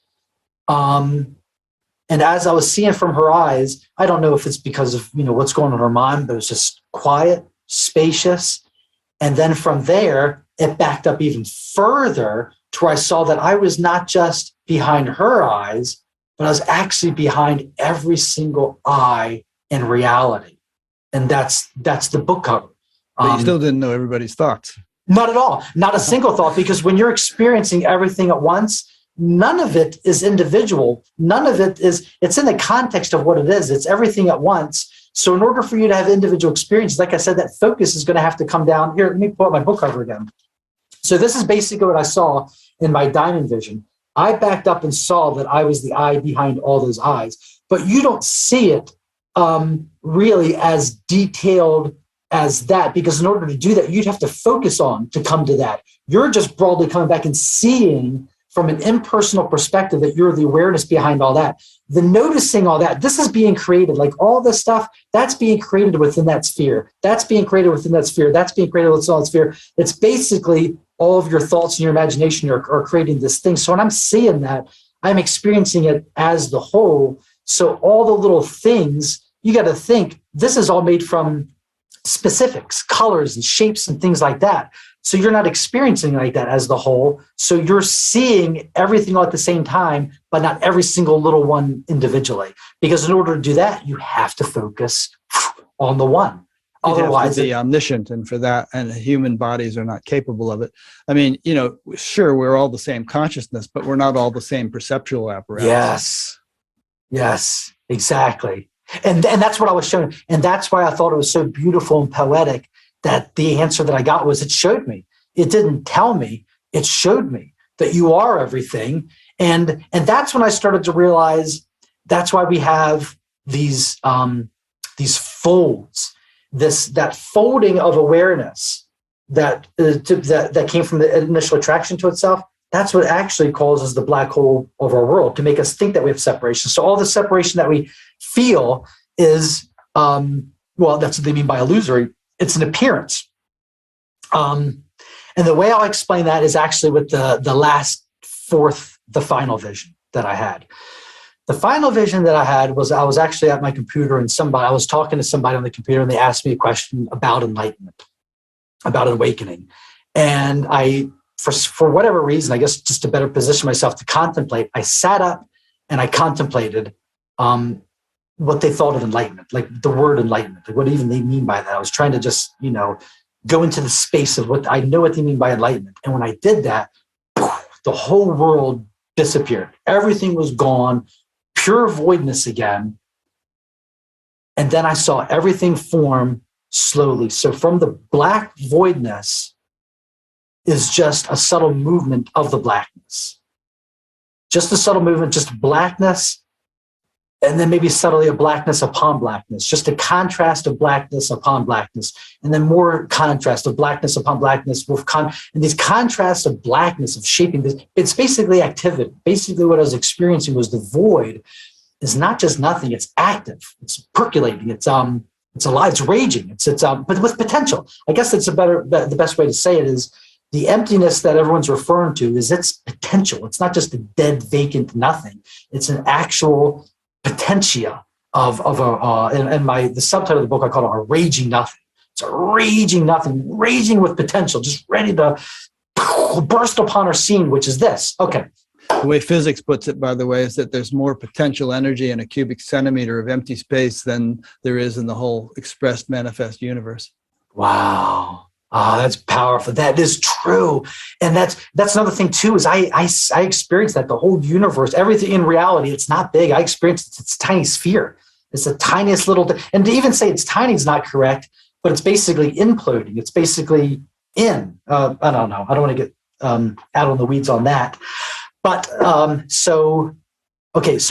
And as I was seeing from her eyes, I don't know if it's because of, what's going on in her mind, but it was just quiet, spacious. And then from there, it backed up even further to where I saw that I was not just behind her eyes, but I was actually behind every single eye in reality. And that's the book cover. But you still didn't know everybody's thoughts. Not at all. Not a single thought, because when you're experiencing everything at once, none of it is individual. None of it it's in the context of what it is. It's everything at once. So in order for you to have individual experiences, like I said, that focus is going to have to come down. Here, let me pull up my book cover again. So this is basically what I saw in my diamond vision. I backed up and saw that I was the eye behind all those eyes, but you don't see it really as detailed as that, because in order to do that, you'd have to focus on to come to that. You're just broadly coming back and seeing from an impersonal perspective that you're the awareness behind all that. The noticing all that, this is being created, like all this stuff, that's being created within that sphere. That's being created within that sphere. That's being created within that sphere. It's basically all of your thoughts and your imagination are creating this thing. So when I'm seeing that, I'm experiencing it as the whole. So all the little things, you got to think, this is all made from specifics, colors and shapes and things like that. So you're not experiencing like that as the whole. So you're seeing everything all at the same time, but not every single little one individually. Because in order to do that, you have to focus on the one. Otherwise, be omniscient, and for that, and human bodies are not capable of it. I mean, sure, we're all the same consciousness, but we're not all the same perceptual apparatus. Yes, exactly. And that's what I was shown. And that's why I thought it was so beautiful and poetic that the answer that I got was, it showed me. It didn't tell me, it showed me that you are everything. And that's when I started to realize that's why we have these folds, that folding of awareness that came from the initial attraction to itself. That's what actually causes the black hole of our world, to make us think that we have separation. So all the separation that we feel is Well, that's what they mean by illusory. It's an appearance. And the way I'll explain that is actually with the last fourth, the final vision that I had. The final vision that I had was I was actually at my computer and I was talking to somebody on the computer and they asked me a question about enlightenment, about awakening. And for whatever reason, I guess just to better position myself to contemplate, I sat up and I contemplated what they thought of enlightenment, like the word enlightenment, like what even they mean by that. I was trying to just, go into the space of what I know what they mean by enlightenment. And when I did that, the whole world disappeared. Everything was gone, pure voidness again. And then I saw everything form slowly. So from the black voidness is just a subtle movement of the blackness. Just a subtle movement, just blackness, and then maybe subtly a blackness upon blackness, just a contrast of blackness upon blackness, and then more contrast of blackness upon blackness and these contrasts of blackness of shaping this. It's basically activity. Basically what I was experiencing was the void is not just nothing, it's active, it's percolating, it's alive, it's raging, it's but with potential. I guess that's the best way to say it is the emptiness that everyone's referring to is its potential. It's not just a dead, vacant nothing. It's an actual potentia of the subtitle of the book, I call it a raging nothing. It's a raging nothing, raging with potential, just ready to burst upon our scene, which is this. Okay. The way physics puts it, by the way, is that there's more potential energy in a cubic centimeter of empty space than there is in the whole expressed manifest universe. Wow. Oh, that's powerful. That is true. And that's another thing too, is I experienced that the whole universe, everything in reality, it's not big. I experienced it's a tiny sphere. It's the tiniest little, and to even say it's tiny is not correct, but it's basically imploding. It's basically I don't know. I don't want to get out on the weeds on that. But so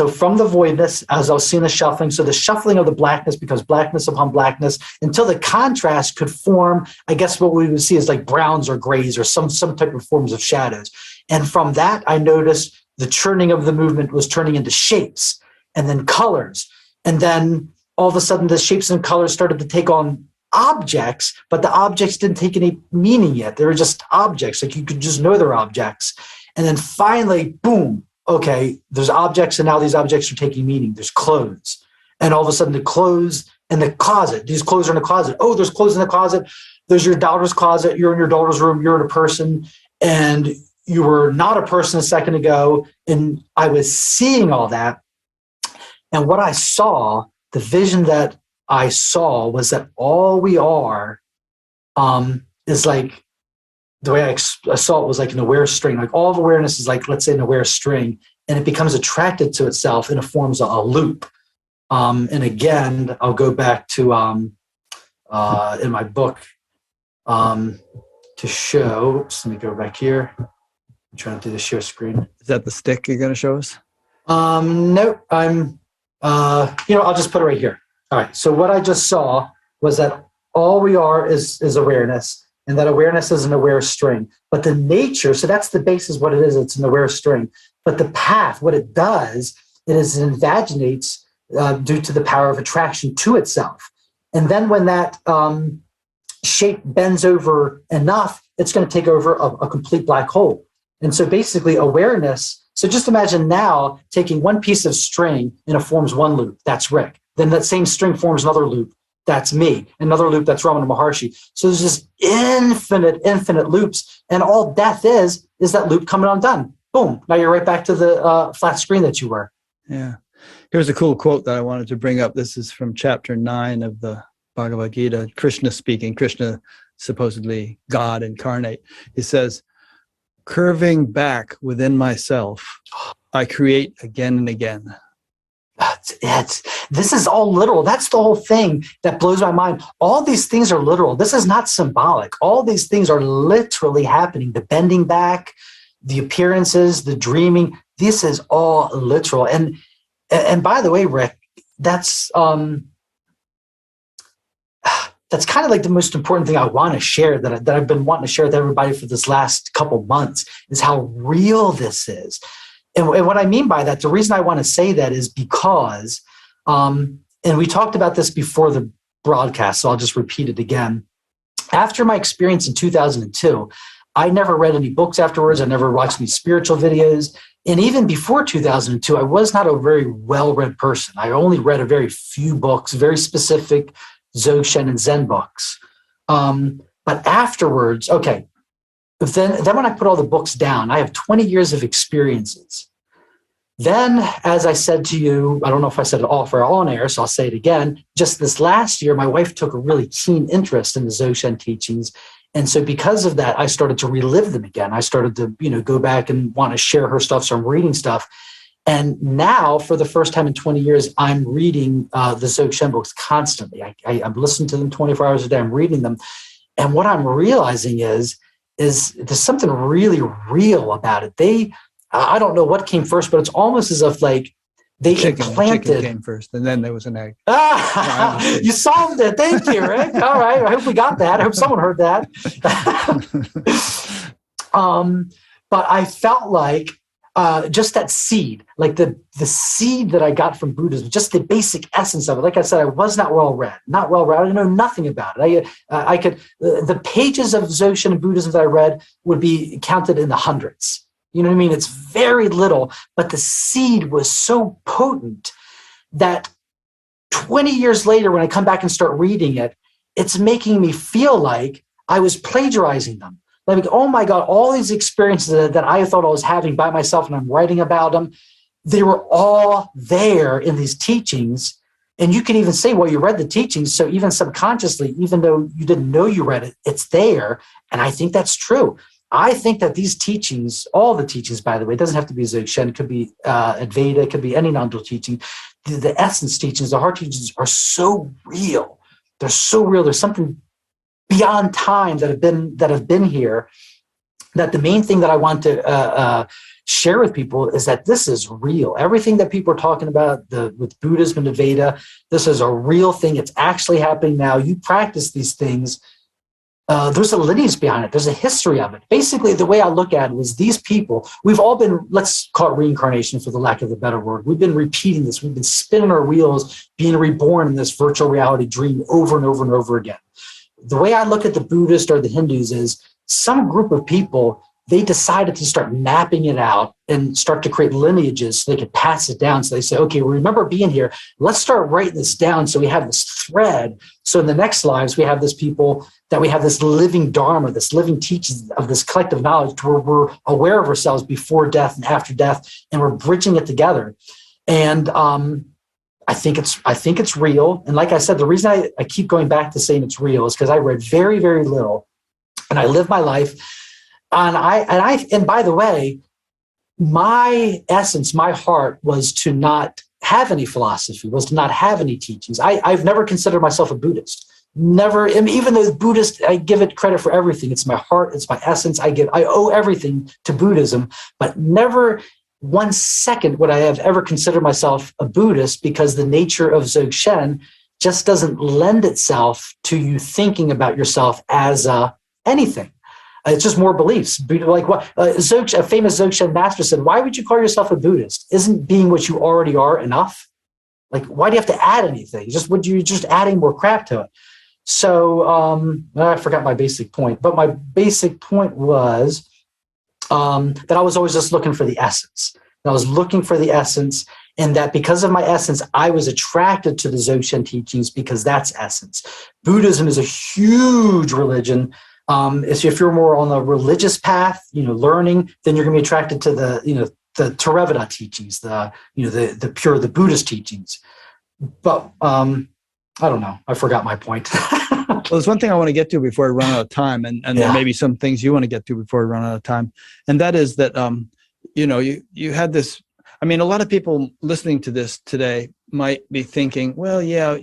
from the voidness, as I was seeing the shuffling, so the shuffling of the blackness, because blackness upon blackness, until the contrast could form, I guess what we would see is like browns or grays or some type of forms of shadows. And from that, I noticed the churning of the movement was turning into shapes and then colors. And then all of a sudden, the shapes and colors started to take on objects, but the objects didn't take any meaning yet. They were just objects, like you could just know they're objects. And then finally, boom, okay, there's objects, and now these objects are taking meaning. There's clothes. And all of a sudden, the clothes in the closet, these clothes are in the closet. Oh, there's clothes in the closet. There's your daughter's closet. You're in your daughter's room. You're in a person. And you were not a person a second ago. And I was seeing all that. And what I saw, the vision that I saw was that all we are is like, the way I saw it was like an aware string. Like all of awareness is like, let's say, an aware string, and it becomes attracted to itself and it forms a loop. And again, I'll go back to in my book to show. Oops, let me go back here. I'm trying to do the share screen. Is that the stick you're going to show us? Nope. I'll just put it right here. All right. So what I just saw was that all we are is awareness. And that awareness is an aware string. But the nature, so that's the basis of what it is. It's an aware string. But the path, what it does, it invaginates due to the power of attraction to itself. And then when that shape bends over enough, it's going to take over a complete black hole. And so basically awareness, so just imagine now taking one piece of string and it forms one loop. That's Rick. Then that same string forms another loop. That's me. Another loop, that's Ramana Maharshi. So there's just infinite loops. And all death is that loop coming undone. Boom. Now you're right back to the flat screen that you were. Yeah. Here's a cool quote that I wanted to bring up. This is from chapter 9 of the Bhagavad Gita. Krishna speaking. Krishna, supposedly God incarnate. He says, curving back within myself, I create again and again. This is all literal. That's the whole thing that blows my mind. All these things are literal. This is not symbolic. All these things are literally happening. The bending back, the appearances, the dreaming. This is all literal. And by the way, Rick, that's kind of like the most important thing I want to share that I've been wanting to share with everybody for this last couple months is how real this is. And what I mean by that, the reason I want to say that is because And we talked about this before the broadcast, so I'll just repeat it again. After my experience in 2002, I never read any books afterwards. I never watched any spiritual videos. And even before 2002, I was not a very well-read person. I only read a very few books, very specific Dzogchen and Zen books. But afterwards, okay, then when I put all the books down, I have 20 years of experiences. Then, as I said to you, I don't know if I said it all for on air, so I'll say it again. Just this last year, my wife took a really keen interest in the Dzogchen teachings. And so because of that, I started to relive them again. I started to, go back and want to share her stuff. So I'm reading stuff. And now, for the first time in 20 years, I'm reading the Dzogchen books constantly. I'm listening to them 24 hours a day. I'm reading them. And what I'm realizing is there's something really real about it. I don't know what came first, but it's almost as if like they implanted. Chicken came first, and then there was an egg. You solved it. Thank you, Rick. All right. I hope we got that. I hope someone heard that. But I felt like just that seed, like the seed that I got from Buddhism, just the basic essence of it. Like I said, I was not well read. I didn't know nothing about it. I could the pages of Dzogchen and Buddhism that I read would be counted in the hundreds. You know what I mean? It's very little, but the seed was so potent that 20 years later, when I come back and start reading it, it's making me feel like I was plagiarizing them. Like, oh my God, all these experiences that I thought I was having by myself and I'm writing about them, they were all there in these teachings. And you can even say, well, you read the teachings. So even subconsciously, even though you didn't know you read it, it's there. And I think that's true. I think that these teachings, all the teachings, by the way, it doesn't have to be Dzogchen, it could be Advaita, it could be any non-dual teaching. The essence teachings, the heart teachings are so real. They're so real. There's something beyond time that have been here. That the main thing that I want to share with people is that this is real. Everything that people are talking about with Buddhism and Advaita, this is a real thing. It's actually happening now. You practice these things. There's a lineage behind it. There's a history of it. Basically, the way I look at it is these people, we've all been, let's call it reincarnation for the lack of a better word. We've been repeating this. We've been spinning our wheels, being reborn in this virtual reality dream over and over and over again. The way I look at the Buddhist or the Hindus is some group of people, they decided to start mapping it out and start to create lineages so they could pass it down. So they say, okay, we remember being here. Let's start writing this down so we have this thread. So in the next lives, we have this people that we have this living Dharma, this living teachings of this collective knowledge to where we're aware of ourselves before death and after death, and we're bridging it together. And I think it's real. And like I said, the reason I keep going back to saying it's real is because I read very, very little, and I live my life. And by the way, my essence, my heart was to not have any philosophy, was to not have any teachings. I've never considered myself a Buddhist. Never, and even though Buddhist, I give it credit for everything. It's my heart, it's my essence. I owe everything to Buddhism, but never 1 second would I have ever considered myself a Buddhist, because the nature of Dzogchen just doesn't lend itself to you thinking about yourself as anything. It's just more beliefs. Like what a famous Dzogchen master said, why would you call yourself a Buddhist? Isn't being what you already are enough? Like, why do you have to add anything? Would you just adding more crap to it? So I forgot my basic point, but my basic point was that I was always just looking for the essence. And I was looking for the essence, and that because of my essence, I was attracted to the Dzogchen teachings because that's essence. Buddhism is a huge religion. If you're more on the religious path, learning, then you're going to be attracted to the Theravada teachings, the Buddhist teachings. But I don't know. I forgot my point. Well, there's one thing I want to get to before I run out of time, and there may be some things you want to get to before we run out of time. And that is that, you had this, I mean, a lot of people listening to this today might be thinking, well, yeah,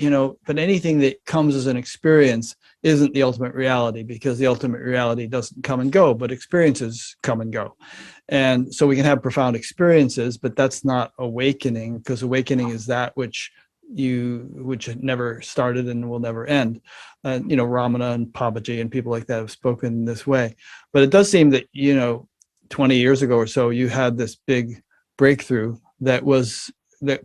but anything that comes as an experience isn't the ultimate reality, because the ultimate reality doesn't come and go, but experiences come and go. And so we can have profound experiences, but that's not awakening, because awakening is that which never started and will never end. Ramana and Papaji and people like that have spoken this way. But it does seem that, 20 years ago or so, you had this big breakthrough that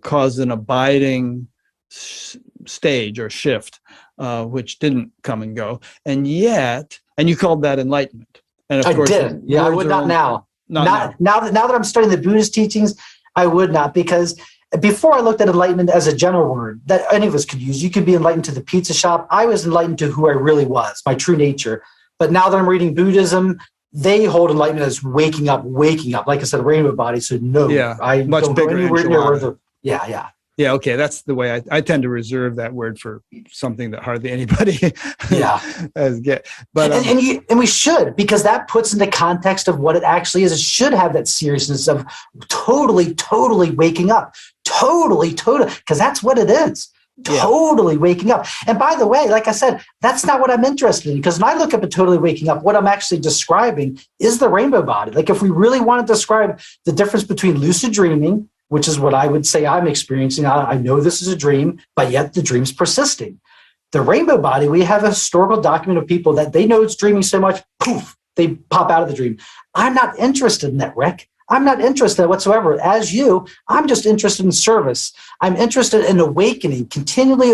caused an abiding stage or shift, which didn't come and go. And yet, and you called that enlightenment. And of I course, did. Yeah, I would not now. Not Now that I'm studying the Buddhist teachings, I would not, because before I looked at enlightenment as a general word that any of us could use. You could be enlightened to the pizza shop. I was enlightened to who I really was, my true nature. But now that I'm reading Buddhism, they hold enlightenment as waking up. Like I said, rainbow body. So no, Yeah, I much don't go bigger anywhere near where enchilada. yeah. Yeah, okay, that's the way I tend to reserve that word for something that hardly anybody Yeah. has get. But And we should, because that puts into context of what it actually is. It should have that seriousness of totally waking up. Totally, because that's what it is. Yeah. Totally waking up. And by the way, like I said, that's not what I'm interested in, because when I look up at totally waking up, what I'm actually describing is the rainbow body. Like if we really want to describe the difference between lucid dreaming, which is what I would say I'm experiencing. I know this is a dream, but yet the dream's persisting. The rainbow body, we have a historical document of people that they know it's dreaming so much, poof, they pop out of the dream. I'm not interested in that, Rick. I'm not interested whatsoever. As you, I'm just interested in service. I'm interested in awakening, continually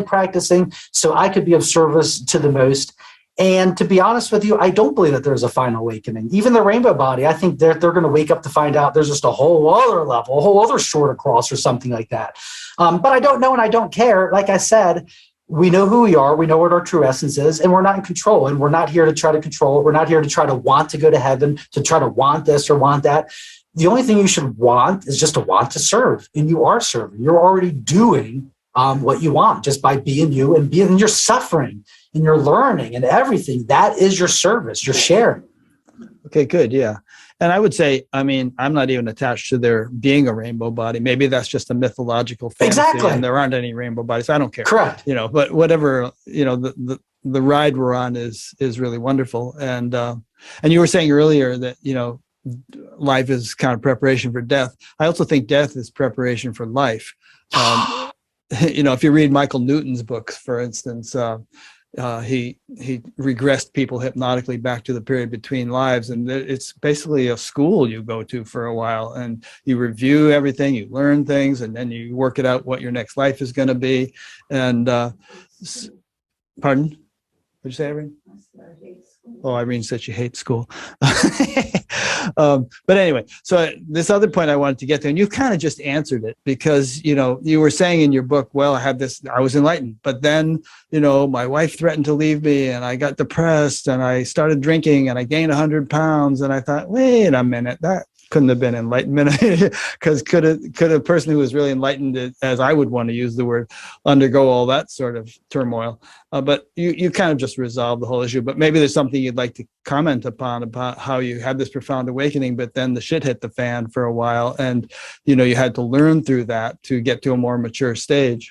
practicing so I could be of service to the most. And to be honest with you, I don't believe that there's a final awakening. Even the rainbow body, I think they're going to wake up to find out there's just a whole other level, a whole other short across or something like that. But I don't know and I don't care. Like I said, we know who we are. We know what our true essence is, and we're not in control. And we're not here to try to control it. We're not here to try to want to go to heaven, to try to want this or want that. The only thing you should want is just to want to serve. And you are serving. You're already doing what you want just by being you and you're suffering and you're learning and everything. That is your service, your share. Okay, good. Yeah. And I would say, I mean, I'm not even attached to there being a rainbow body. Maybe that's just a mythological fantasy. Exactly. And there aren't any rainbow bodies. I don't care. Correct. But whatever, the ride we're on is really wonderful. And you were saying earlier that, life is kind of preparation for death. I also think death is preparation for life. If you read Michael Newton's books, for instance, he regressed people hypnotically back to the period between lives, and it's basically a school you go to for a while, and you review everything, you learn things, and then you work it out what your next life is going to be. And pardon? What'd you say, Irene? Oh, Irene said she hates school. But anyway, so this other point I wanted to get to, and you kind of just answered it, because, you were saying in your book, well, I was enlightened, but then, my wife threatened to leave me and I got depressed and I started drinking and I gained 100 pounds. And I thought, wait a minute, that couldn't have been enlightenment, because could a person who was really enlightened, as I would want to use the word, undergo all that sort of turmoil? But you kind of just resolved the whole issue. But maybe there's something you'd like to comment upon about how you had this profound awakening, but then the shit hit the fan for a while, and you had to learn through that to get to a more mature stage.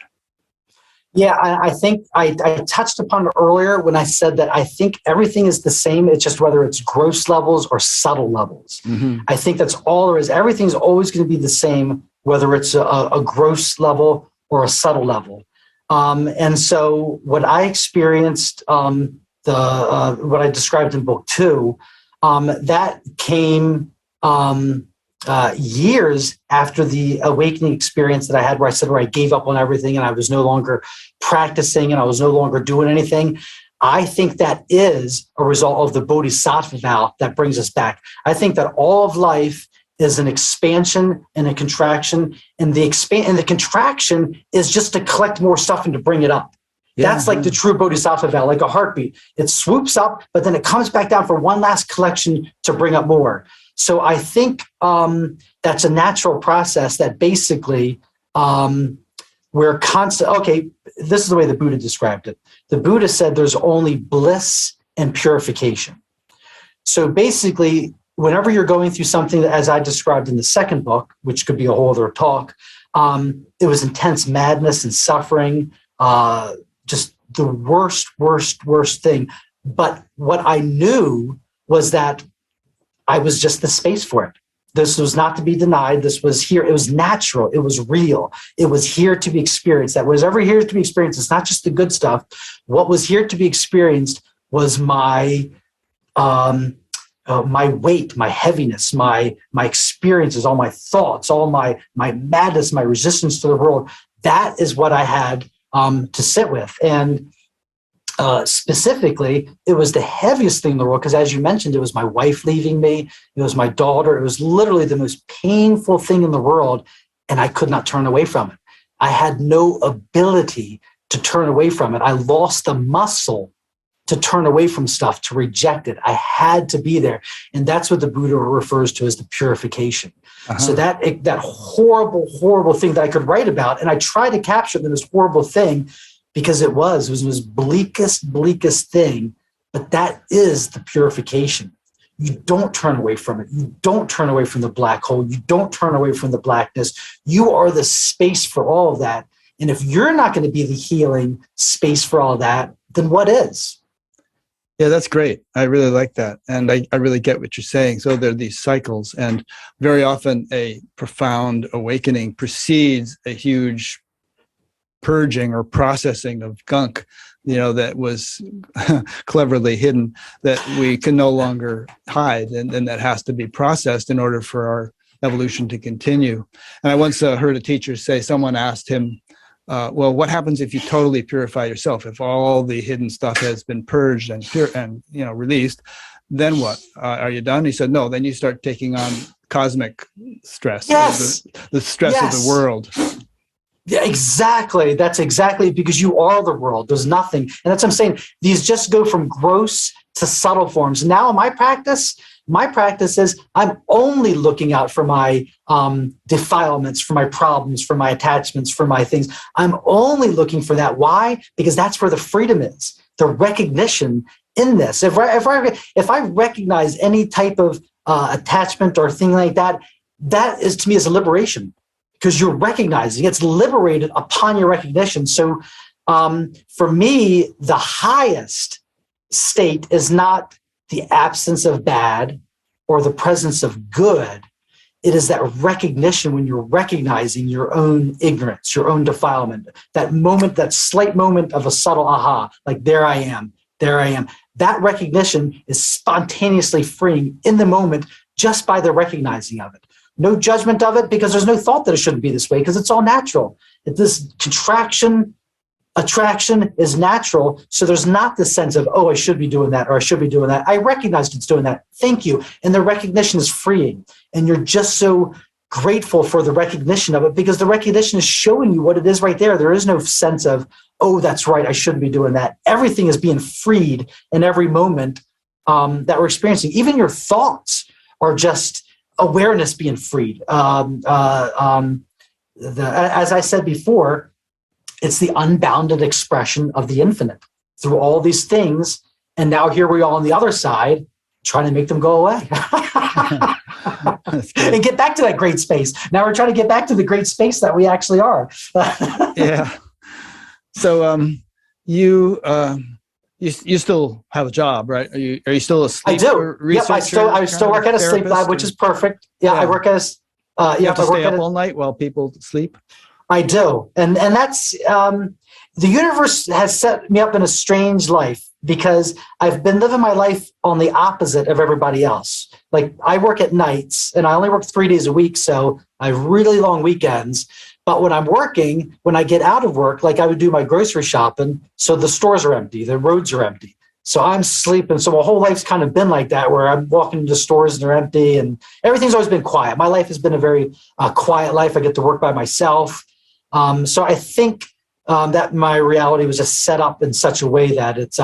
Yeah, I think I touched upon it earlier when I said that I think everything is the same. It's just whether it's gross levels or subtle levels. Mm-hmm. I think that's all there is. Everything's always going to be the same, whether it's a gross level or a subtle level. And so what I experienced, what I described in book 2, that came years after the awakening experience that I had, where I gave up on everything and I was no longer practicing and I was no longer doing anything. I think that is a result of the bodhisattva vow that brings us back. I think that all of life is an expansion and a contraction, and the contraction is just to collect more stuff and to bring it up. Yeah. That's like the true bodhisattva vow, like a heartbeat. It swoops up, but then it comes back down for one last collection to bring up more. So I think that's a natural process that basically we're constant. Okay, this is the way the Buddha described it. The Buddha said there's only bliss and purification. So basically, whenever you're going through something, as I described in the second book, which could be a whole other talk, it was intense madness and suffering, just the worst thing. But what I knew was that I was just the space for it. This was not to be denied. This was here. It was natural. It was real. It was here to be experienced. That was ever here to be experienced. It's not just the good stuff. What was here to be experienced was my weight, my heaviness, my experiences, all my thoughts, all my madness, my resistance to the world. that is what I had to sit with. And specifically, it was the heaviest thing in the world because, as you mentioned, it was my wife leaving me. It was my daughter. It was literally the most painful thing in the world, and I could not turn away from it. I had no ability to turn away from it. I lost the muscle to turn away from stuff, to reject it. I had to be there. And that's what the Buddha refers to as the purification. So that horrible, horrible thing that I could write about, and I tried to capture it in this horrible thing because it was the most bleakest thing, but that is the purification. You don't turn away from it. You don't turn away from the black hole. You don't turn away from the blackness. You are the space for all of that. And if you're not going to be the healing space for all of that, then what is? Yeah, that's great. I really like that. And I really get what you're saying. So there are these cycles, and very often a profound awakening precedes a huge purging or processing of gunk, that was cleverly hidden, that we can no longer hide. And that has to be processed in order for our evolution to continue. And I once heard a teacher say, someone asked him, well, what happens if you totally purify yourself? If all the hidden stuff has been purged and released, then what? Are you done? He said, no, then you start taking on cosmic stress, yes. the stress of the world. Yeah, exactly. That's exactly because you are the world. There's nothing. And that's what I'm saying. These just go from gross to subtle forms. Now in my practice is I'm only looking out for my defilements, for my problems, for my attachments, for my things. I'm only looking for that. Why? Because that's where the freedom is, the recognition in this. If I recognize any type of attachment or thing like that, that is to me is a liberation. Because you're recognizing it's liberated upon your recognition. So for me, the highest state is not the absence of bad or the presence of good. It is that recognition when you're recognizing your own ignorance, your own defilement, that moment, that slight moment of a subtle aha, like there I am. That recognition is spontaneously freeing in the moment just by the recognizing of it. No judgment of it because there's no thought that it shouldn't be this way because it's all natural. This contraction, attraction is natural. So there's not this sense of, oh, I should be doing that or I should be doing that. I recognized it's doing that. Thank you. And the recognition is freeing. And you're just so grateful for the recognition of it because the recognition is showing you what it is right there. There is no sense of, oh, that's right, I shouldn't be doing that. Everything is being freed in every moment that we're experiencing. Even your thoughts are just awareness being freed. As I said before, it's the unbounded expression of the infinite through all these things. And now here we are on the other side, trying to make them go away and get back to that great space. Now we're trying to get back to the great space that we actually are. Yeah. So you still have a job, right? Are you still a sleep researcher? Yep, I still work at a sleep lab, which is perfect. Yeah. I work at a you have to stay up all night while people sleep? I do. And that's the universe has set me up in a strange life because I've been living my life on the opposite of everybody else. Like I work at nights and I only work 3 days a week, so I have really long weekends. But when I'm working, when I get out of work, like I would do my grocery shopping, so the stores are empty, the roads are empty. So I'm sleeping. So my whole life's kind of been like that, where I'm walking into stores and they're empty and everything's always been quiet. My life has been a very quiet life. I get to work by myself. So I think that my reality was just set up in such a way that it's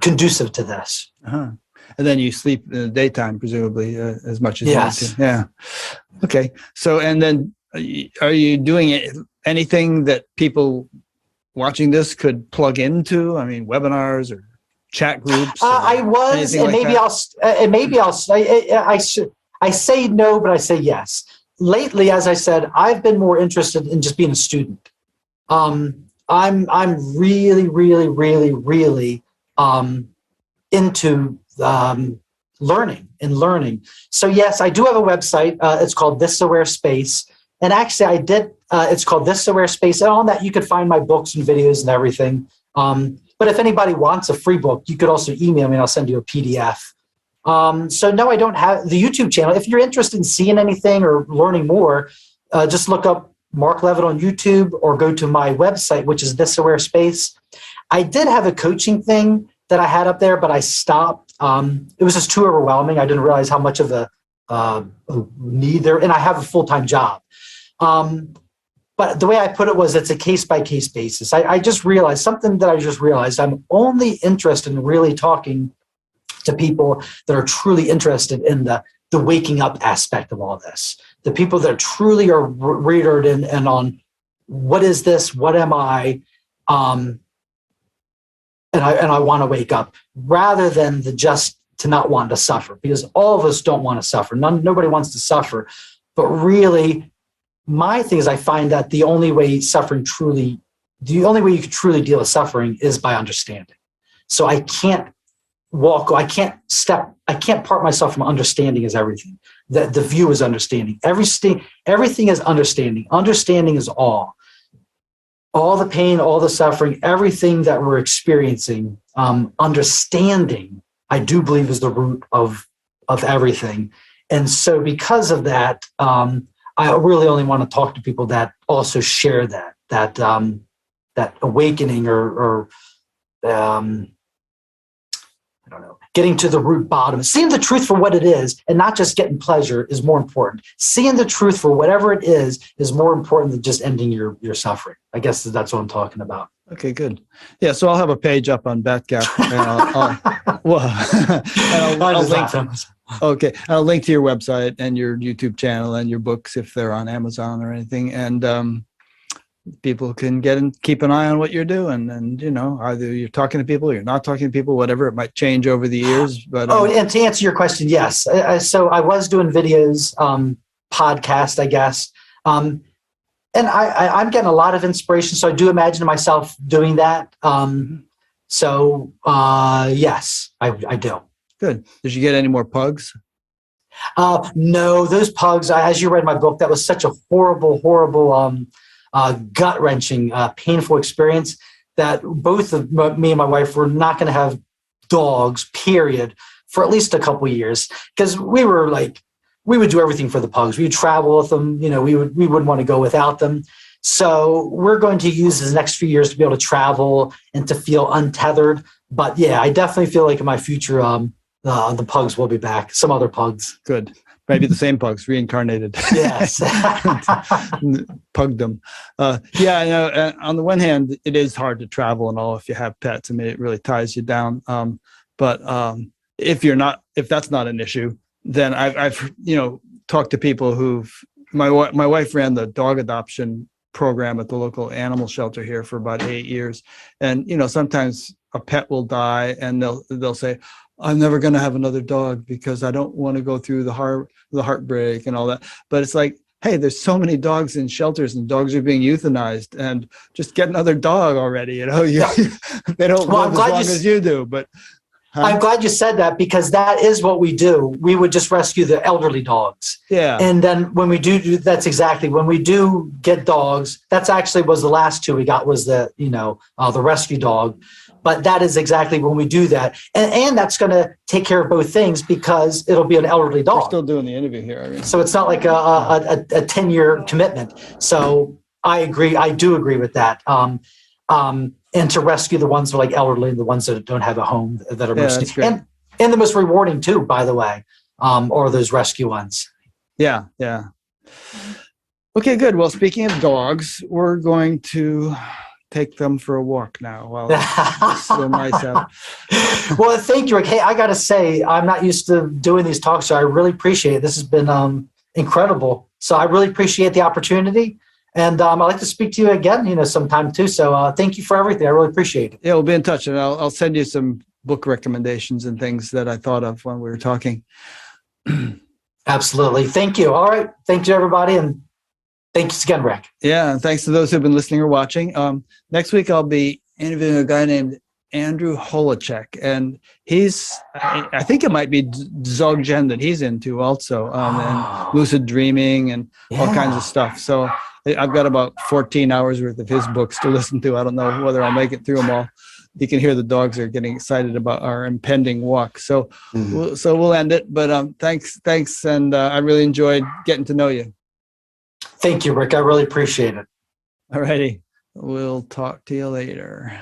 conducive to this. Uh-huh. And then you sleep in the daytime, presumably, as much as you need to. Yeah. Okay. So, and then are you doing anything that people watching this could plug into? I mean, webinars or chat groups? I was, and maybe I say no, but I say yes. Lately, as I said, I've been more interested in just being a student. I'm really, really, really, really into learning. So yes, I do have a website. It's called This Aware Space. And actually it's called This Aware Space. And on that, you could find my books and videos and everything. But if anybody wants a free book, you could also email me and I'll send you a PDF. So no, I don't have the YouTube channel. If you're interested in seeing anything or learning more, just look up Mark Levitt on YouTube or go to my website, which is This Aware Space. I did have a coaching thing that I had up there, but I stopped. It was just too overwhelming. I didn't realize how much of a need there, and I have a full-time job. But the way I put it was, it's a case-by-case basis. I just realized something that I just realized. I'm only interested in really talking to people that are truly interested in the waking up aspect of all this. The people that truly are reared in and on what is this, what am I, and I want to wake up, rather than the just to not want to suffer, because all of us don't want to suffer. Nobody wants to suffer, but really, my thing is, I find that the only way you can truly deal with suffering is by understanding. So I can't part myself from understanding is everything. The view is understanding. Everything is understanding. Understanding is all the pain, all the suffering, everything that we're experiencing. Understanding, I do believe, is the root of everything. And so because of that, I really only want to talk to people that also share that awakening or I don't know, getting to the root bottom. Seeing the truth for what it is and not just getting pleasure is more important. Seeing the truth for whatever it is more important than just ending your suffering. I guess that's what I'm talking about. Okay, good. Yeah, so I'll have a page up on Batgap. I'll link to your website and your YouTube channel and your books if they're on Amazon or anything. And people can keep an eye on what you're doing. And, either you're talking to people, you're not talking to people, whatever. It might change over the years. But and to answer your question, yes. So I was doing videos, podcast, I guess. And I'm getting a lot of inspiration. So I do imagine myself doing that. Yes, I do. Good. Did you get any more pugs? No, those pugs, as you read my book, that was such a horrible, gut-wrenching, painful experience that both of me and my wife were not going to have dogs, period, for at least a couple of years. Because we would do everything for the pugs. We would travel with them. We wouldn't want to go without them. So we're going to use the next few years to be able to travel and to feel untethered. But yeah, I definitely feel like in my future, the pugs will be back. Some other pugs. Good. Maybe the same pugs reincarnated. Yes. Pugged them. Yeah, I know. On the one hand, it is hard to travel and all if you have pets. I mean, it really ties you down. But if that's not an issue, then I've talked to people my wife ran the dog adoption program at the local animal shelter here for about 8 years. And, sometimes a pet will die and they'll say, I'm never going to have another dog because I don't want to go through the heartbreak and all that. But it's like, hey, there's so many dogs in shelters and dogs are being euthanized, and just get another dog already. They don't live as long as you do. But I'm glad you said that, because that is what we do. We would just rescue the elderly dogs. Yeah. And then when we do, that's exactly when we do get dogs. That's actually was the last two we got was the rescue dog. But that is exactly when we do that. And that's going to take care of both things, because it'll be an elderly dog. We're still doing the interview here. I mean. So it's not like a 10-year commitment. So I agree. I do agree with that. And to rescue the ones that are like elderly and the ones that don't have a home that are most, and the most rewarding too, by the way, are those rescue ones. Yeah. Yeah. Okay, good. Well, speaking of dogs, we're going to take them for a walk now while it's so nice out. Well, thank you, Rick. Hey, I got to say, I'm not used to doing these talks, so I really appreciate it. This has been incredible. So I really appreciate the opportunity. And I'd like to speak to you again, sometime too. So thank you for everything. I really appreciate it. Yeah, we'll be in touch, and I'll send you some book recommendations and things that I thought of when we were talking. Absolutely. Thank you. All right. Thank you, everybody. And thanks again, Rick. Yeah. And thanks to those who've been listening or watching. Next week, I'll be interviewing a guy named Andrew Holacek, and I think it might be Dzogchen that he's into also, and lucid dreaming and all kinds of stuff. So I've got about 14 hours worth of his books to listen to. I don't know whether I'll make it through them all. You can hear the dogs are getting excited about our impending walk. So, we'll end it. But thanks, and I really enjoyed getting to know you. Thank you, Rick. I really appreciate it. All righty. We'll talk to you later.